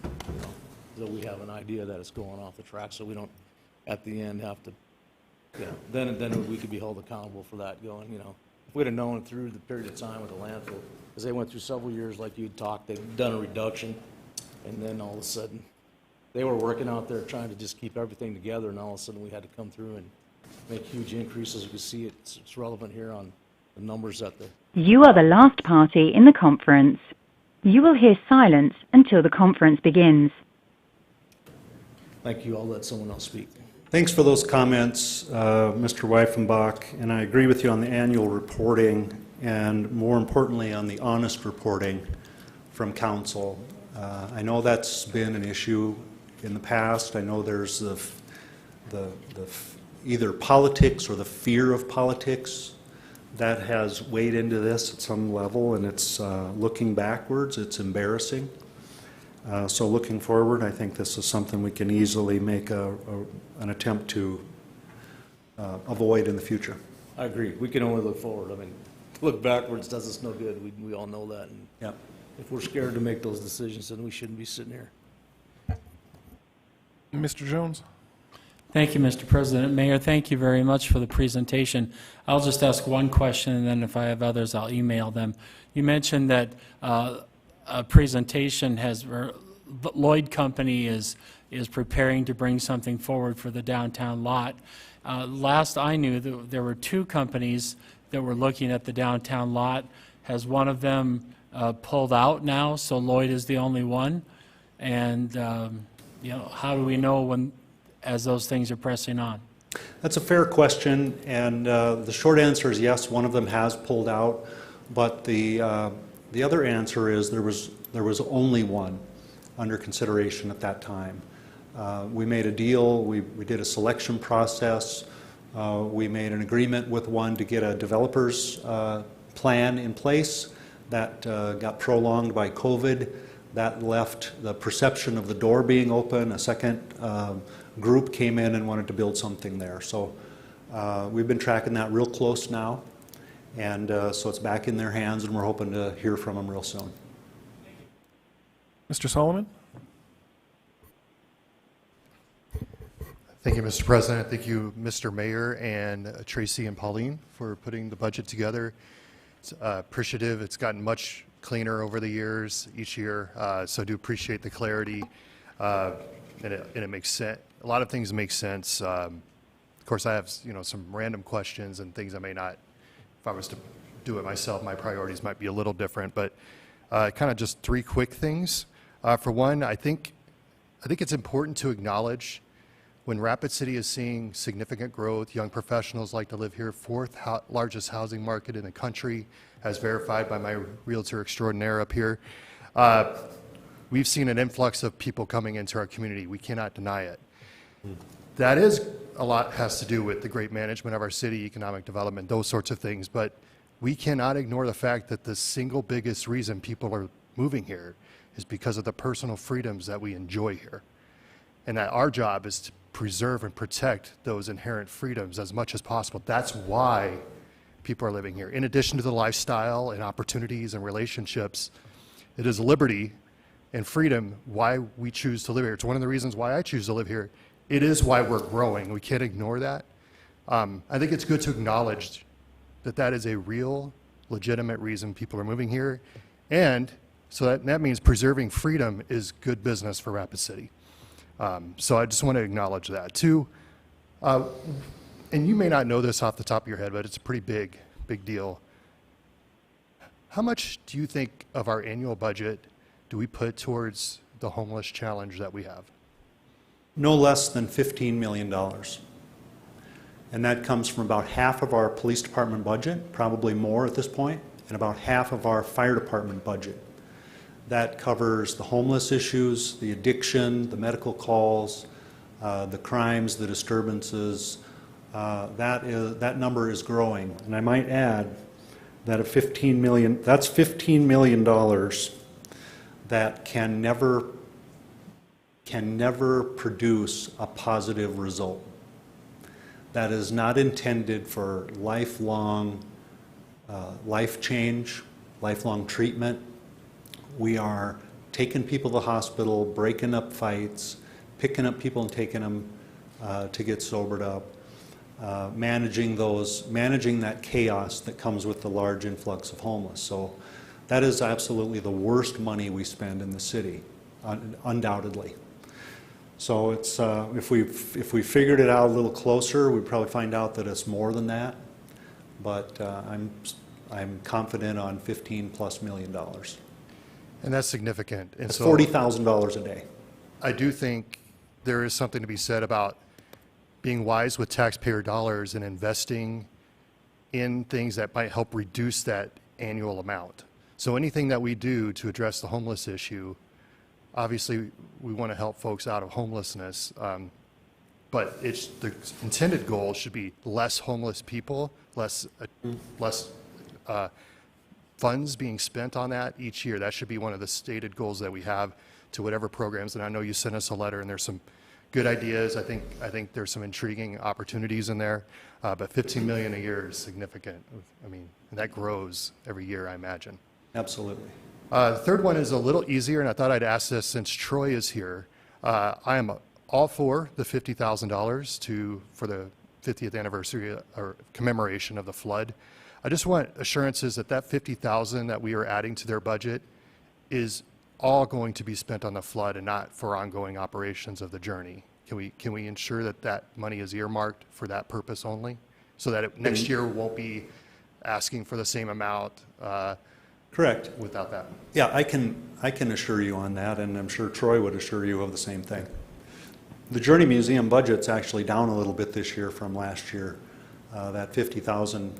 you know, that we have an idea that it's going off the track, so we don't, at the end, have to, you know, then we could be held accountable for that going, you know. If we'd have known through the period of time with the landfill, because they went through several years like you'd talked, they've done a reduction, and then all of a sudden, they were working out there trying to just keep everything together, and all of a sudden we had to come through and make huge increases. You can see it's relevant here on the numbers that the... You are the last party in the conference. You will hear silence until the conference begins. Thank you. I'll let someone else speak. Thanks for those comments, Mr. Weifenbach, and I agree with you on the annual reporting and more importantly on the honest reporting from council. I know that's been an issue in the past. I know there's the either politics or the fear of politics that has weighed into this at some level, and it's looking backwards, it's embarrassing. So looking forward, I think this is something we can easily make an attempt to avoid in the future. I agree. We can only look forward. I mean, look backwards does us no good. We all know that. And Yep. if we're scared to make those decisions, then we shouldn't be sitting here. Mr. Jones? Thank you, Mr. President. Mayor, thank you very much for the presentation. I'll just ask one question, and then if I have others, I'll email them. You mentioned that a presentation has, Lloyd Company is preparing to bring something forward for the downtown lot. Last I knew, there were two companies that were looking at the downtown lot. Has one of them pulled out now, so Lloyd is the only one? And you know, how do we know when, as those things are pressing on? That's a fair question, and the short answer is yes, one of them has pulled out, but the other answer is there was only one under consideration at that time. We made a deal, we did a selection process, we made an agreement with one to get a developer's plan in place that got prolonged by COVID. That left the perception of the door being open. A second group came in and wanted to build something there. So we've been tracking that real close now, and so it's back in their hands, and we're hoping to hear from them real soon. Mr. Solomon? Thank you, Mr. President. Thank you, Mr. Mayor, and Tracy and Pauline for putting the budget together. It's appreciative. It's gotten much cleaner over the years, each year, so I do appreciate the clarity, and it makes sense. A lot of things make sense. Of course, I have some random questions and things I may not, if I was to do it myself, my priorities might be a little different, but kind of just three quick things. For one, I think it's important to acknowledge when Rapid City is seeing significant growth, young professionals like to live here, fourth largest housing market in the country, as verified by my realtor extraordinaire up here. We've seen an influx of people coming into our community. We cannot deny it. That is, a lot has to do with the great management of our city, economic development, those sorts of things, but we cannot ignore the fact that the single biggest reason people are moving here is because of the personal freedoms that we enjoy here. And that our job is to preserve and protect those inherent freedoms as much as possible. That's why people are living here. In addition to the lifestyle and opportunities and relationships, it is liberty and freedom why we choose to live here. It's one of the reasons why I choose to live here. It is why we're growing. We can't ignore that. I think it's good to acknowledge that that is a real, legitimate reason people are moving here. And so that means preserving freedom is good business for Rapid City. So I just want to acknowledge that. Two, and you may not know this off the top of your head, but it's a pretty big deal. How much do you think of our annual budget do we put towards the homeless challenge that we have? No less than $15 million. And that comes from about half of our police department budget, probably more at this point, and about half of our fire department budget. That covers the homeless issues, the addiction, the medical calls, the crimes, the disturbances. That number is growing. And I might add that that's $15 million that can never produce a positive result. That is not intended for lifelong life change, lifelong treatment. We are taking people to the hospital, breaking up fights, picking up people and taking them to get sobered up, managing that chaos that comes with the large influx of homeless. So that is absolutely the worst money we spend in the city, undoubtedly. So it's if we figured it out a little closer, we'd probably find out that it's more than that. But I'm confident on $15+ million. And that's significant. And It's so $40,000 a day. I do think there is something to be said about being wise with taxpayer dollars and investing in things that might help reduce that annual amount. So anything that we do to address the homeless issue, obviously we want to help folks out of homelessness, but the intended goal should be less homeless people, less funds being spent on that each year. That should be one of the stated goals that we have to whatever programs. And I know you sent us a letter, and there's some good ideas. I think there's some intriguing opportunities in there, but $15 million a year is significant. I mean, and that grows every year, I imagine. Absolutely. The third one is a little easier, and I thought I'd ask this since Troy is here. I am all for the $50,000 for the 50th anniversary or commemoration of the flood. I just want assurances that that $50,000 that we are adding to their budget is all going to be spent on the flood and not for ongoing operations of the journey. Can we ensure that that money is earmarked for that purpose only, so that next year won't be asking for the same amount? Correct. Without that. Yeah, I can assure you on that, and I'm sure Troy would assure you of the same thing. The Journey Museum budget's actually down a little bit this year from last year. That $50,000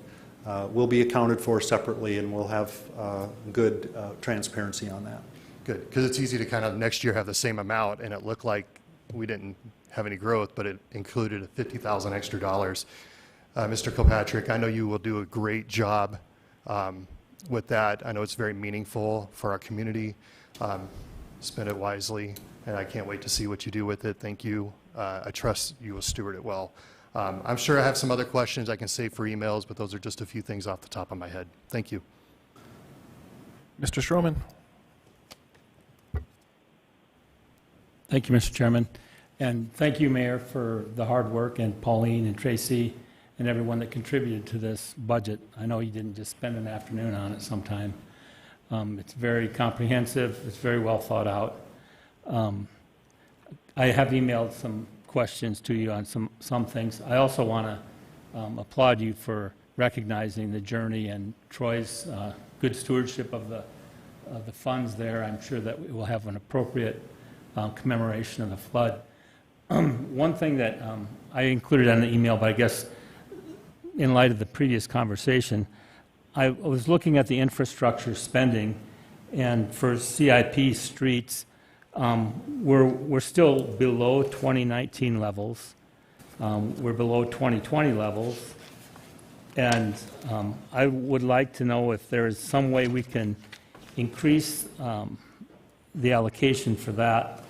will be accounted for separately, and we'll have good transparency on that. Good, because it's easy to kind of next year have the same amount, and it looked like we didn't have any growth, but it included $50,000 extra dollars. Mr. Kilpatrick, I know you will do a great job with that. I know it's very meaningful for our community. Spend it wisely, and I can't wait to see what you do with it. Thank you. I trust you will steward it well. I'm sure I have some other questions I can save for emails, but those are just a few things off the top of my head. Thank you. Mr. Stroman. Thank you, Mr. Chairman. And thank you, Mayor, for the hard work, and Pauline and Tracy and everyone that contributed to this budget. I know you didn't just spend an afternoon on it sometime. It's very comprehensive. It's very well thought out. I have emailed some questions to you on some things. I also want to applaud you for recognizing the Journey and Troy's good stewardship of the funds there. I'm sure that we will have an appropriate commemoration of the flood. One thing that I included on the email, but I guess in light of the previous conversation, I was looking at the infrastructure spending, and for CIP streets, we're still below 2019 levels. We're below 2020 levels, and I would like to know if there is some way we can increase the allocation for that.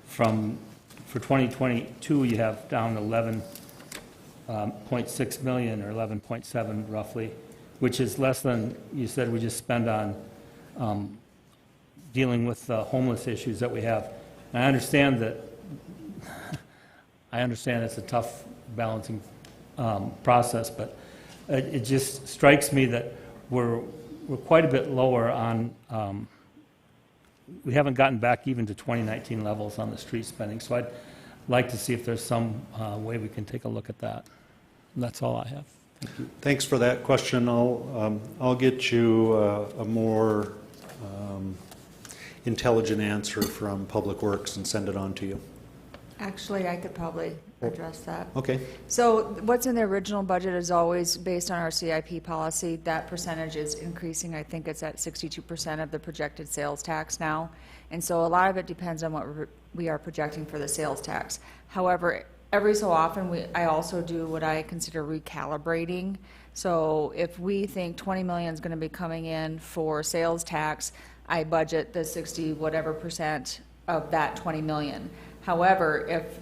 For 2022, you have down 11.6 million or 11.7 roughly, which is less than you said we just spend on dealing with the homeless issues that we have. And I understand it's a tough balancing process, but it just strikes me that we're quite a bit lower on. We haven't gotten back even to 2019 levels on the street spending, so I'd like to see if there's some way we can take a look at that. And that's all I have. Thank you. Thanks for that question. I'll get you a more intelligent answer from Public Works and send it on to you. Actually, I could probably address that. Okay. So what's in the original budget is always based on our CIP policy. That percentage is increasing. I think it's at 62% of the projected sales tax now. And so a lot of it depends on what we are projecting for the sales tax. However, every so often, I also do what I consider recalibrating. So if we think 20 million is going to be coming in for sales tax, I budget the 60 whatever percent of that 20 million. However, if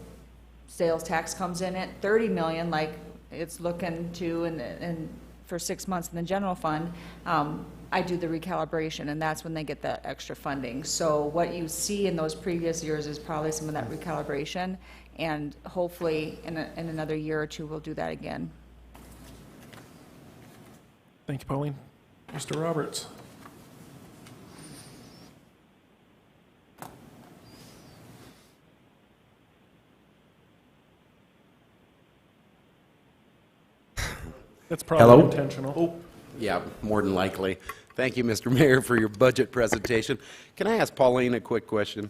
sales tax comes in at 30 million, like it's looking to, and for 6 months in the general fund, I do the recalibration, and that's when they get the extra funding. So what you see in those previous years is probably some of that recalibration, and hopefully in another year or two, we'll do that again. Thank you, Pauline. Mr. Roberts. That's probably Hello? intentional. Oh, yeah, more than likely. Thank you, Mr. Mayor, for your budget presentation. Can I ask Pauline a quick question?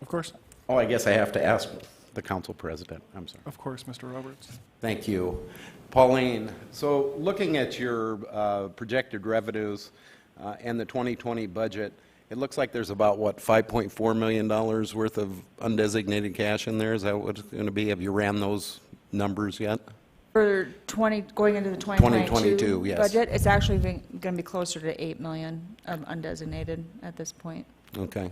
Of course. Oh, I guess I have to ask the council president. I'm sorry. Of course, Mr. Roberts. Thank you. Pauline, so looking at your projected revenues and the 2020 budget, it looks like there's about, what, $5.4 million worth of undesignated cash in there? Is that what it's going to be? Have you ran those numbers yet? For going into the 2022 yes. budget, it's actually going to be closer to 8 million undesignated at this point. Okay.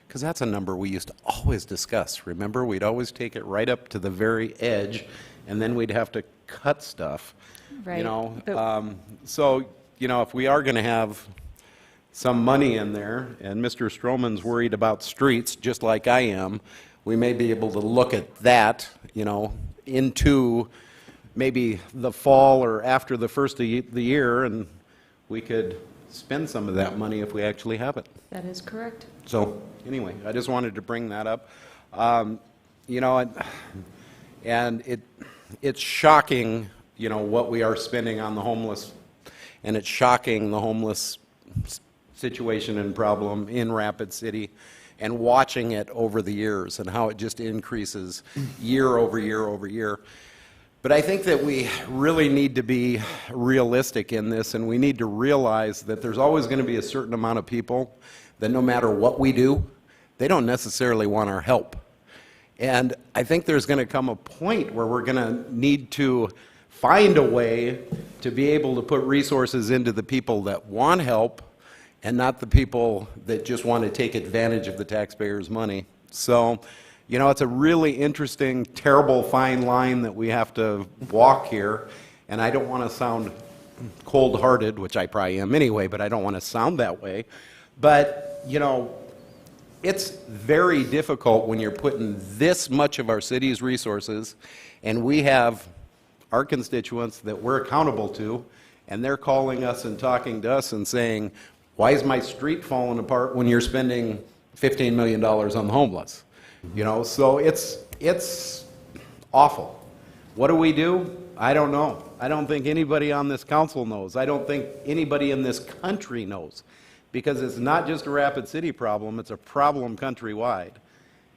Because that's a number we used to always discuss. Remember, we'd always take it right up to the very edge, and then we'd have to cut stuff. Right. You know, so, you know, if we are going to have some money in there, and Mr. Stroman's worried about streets, just like I am, we may be able to look at that, you know, into maybe the fall or after the first of the year, and we could spend some of that money if we actually have it. That is correct. So anyway, I just wanted to bring that up. You know, and it's shocking, you know, what we are spending on the homeless, and it's shocking the homeless situation and problem in Rapid City, and watching it over the years and how it just increases year over year over year. But I think that we really need to be realistic in this, and we need to realize that there's always going to be a certain amount of people that no matter what we do, they don't necessarily want our help. And I think there's going to come a point where we're going to need to find a way to be able to put resources into the people that want help and not the people that just want to take advantage of the taxpayers' money. So, you know, it's a really interesting, terrible fine line that we have to walk here, and I don't want to sound cold-hearted, which I probably am anyway, but I don't want to sound that way. But, you know, it's very difficult when you're putting this much of our city's resources, and we have our constituents that we're accountable to, and they're calling us and talking to us and saying, why is my street falling apart when you're spending $15 million on the homeless? You know, so it's awful. What do? I don't know. I don't think anybody on this council knows. I don't think anybody in this country knows, because it's not just a Rapid City problem, it's a problem countrywide.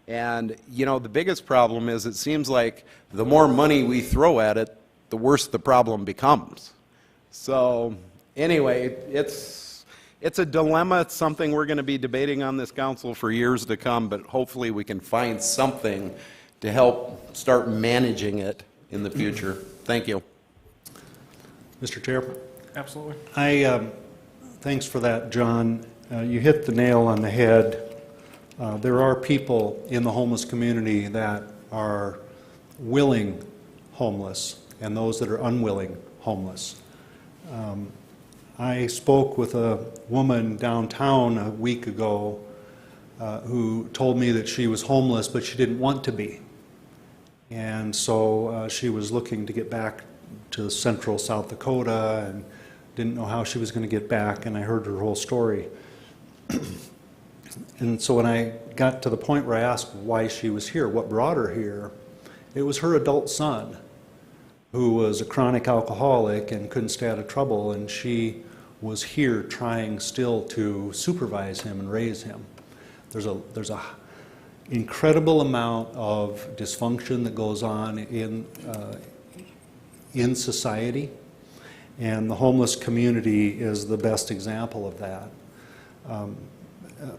And, you know, the biggest problem is it seems like the more money we throw at it, the worse the problem becomes. So, anyway, it's a dilemma. It's something we're going to be debating on this council for years to come, but hopefully we can find something to help start managing it in the future. Thank you. Mr. Chair? Absolutely. Thanks for that, John. You hit the nail on the head. There are people in the homeless community that are willing homeless and those that are unwilling homeless. I spoke with a woman downtown a week ago who told me that she was homeless, but she didn't want to be. And so she was looking to get back to central South Dakota and didn't know how she was going to get back, and I heard her whole story. And so when I got to the point where I asked why she was here, what brought her here, it was her adult son, who was a chronic alcoholic and couldn't stay out of trouble, and she was here trying still to supervise him and raise him. incredible amount of dysfunction that goes on in society, and the homeless community is the best example of that.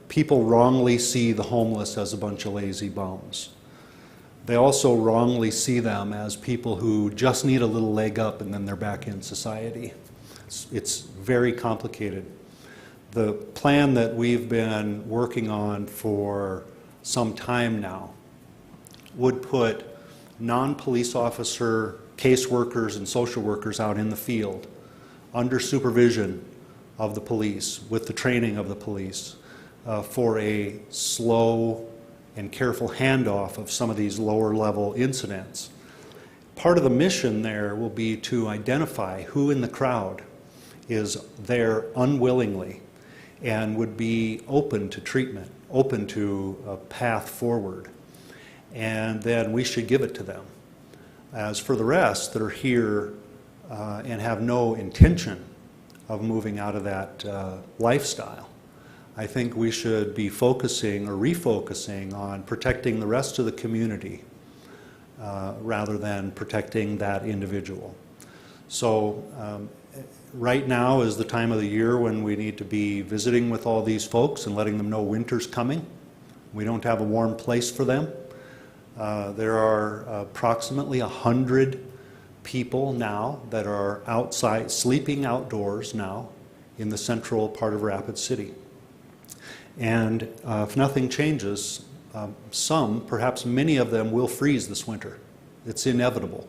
People wrongly see the homeless as a bunch of lazy bums. They also wrongly see them as people who just need a little leg up and then they're back in society. It's very complicated. The plan that we've been working on for some time now would put non-police officer caseworkers and social workers out in the field under supervision of the police, with the training of the police, for a slow and careful handoff of some of these lower level incidents. Part of the mission there will be to identify who in the crowd is there unwillingly and would be open to treatment, open to a path forward. And then we should give it to them. As for the rest that are here and have no intention of moving out of that lifestyle, I think we should be focusing or refocusing on protecting the rest of the community rather than protecting that individual. So right now is the time of the year when we need to be visiting with all these folks and letting them know winter's coming. We don't have a warm place for them. There are approximately 100 people now that are outside, sleeping outdoors now in the central part of Rapid City. And if nothing changes, some, perhaps many of them, will freeze this winter. It's inevitable.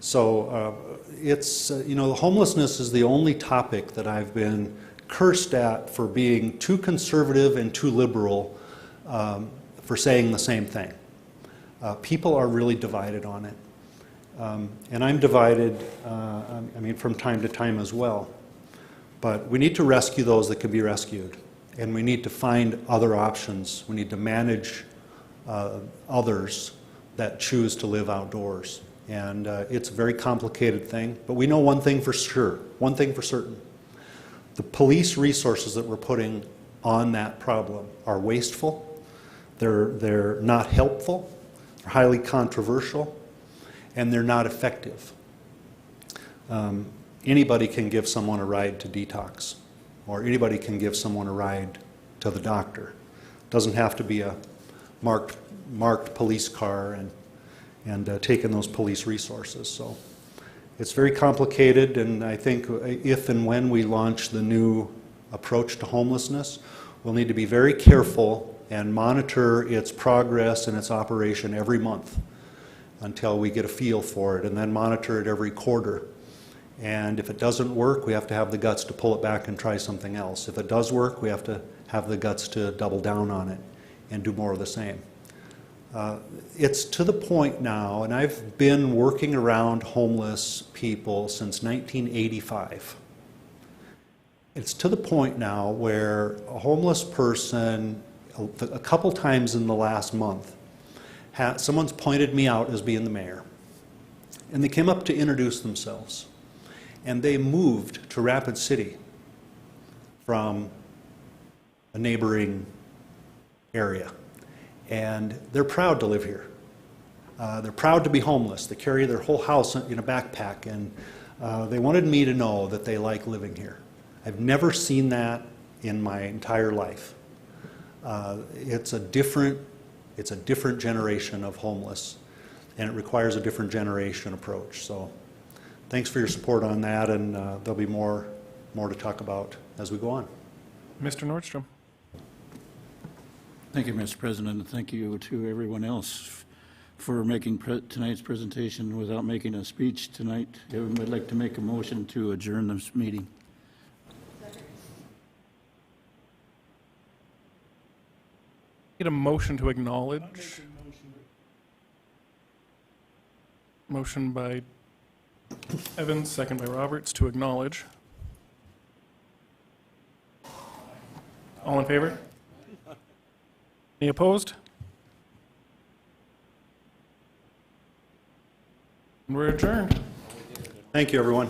So it's, you know, homelessness is the only topic that I've been cursed at for being too conservative and too liberal for saying the same thing. People are really divided on it. And I'm divided, I mean, from time to time as well. But we need to rescue those that can be rescued. And we need to find other options. We need to manage others that choose to live outdoors. And it's a very complicated thing. But we know one thing for sure, one thing for certain. The police resources that we're putting on that problem are wasteful. They're not helpful. They're highly controversial. And they're not effective. Anybody can give someone a ride to detox, or anybody can give someone a ride to the doctor. It doesn't have to be a marked police car and taking those police resources. So it's very complicated, and I think if and when we launch the new approach to homelessness, we'll need to be very careful and monitor its progress and its operation every month until we get a feel for it, and then monitor it every quarter. And if it doesn't work, we have to have the guts to pull it back and try something else. If it does work, we have to have the guts to double down on it and do more of the same. It's to the point now, and I've been working around homeless people since 1985. It's to the point now where a homeless person, a couple times in the last month, someone's pointed me out as being the mayor. And they came up to introduce themselves. And they moved to Rapid City from a neighboring area. And they're proud to live here. They're proud to be homeless. They carry their whole house in a backpack. And they wanted me to know that they like living here. I've never seen that in my entire life. It's a different generation of homeless, and it requires a different generation approach. So thanks for your support on that, and there'll be more to talk about as we go on. Mr. Nordstrom. Thank you, Mr. President, and thank you to everyone else for making tonight's presentation without making a speech tonight. I would like to make a motion to adjourn this meeting. Get a motion to acknowledge. Motion by Evans, second by Roberts, to acknowledge. All in favor? Any opposed? And we're adjourned. Thank you, everyone.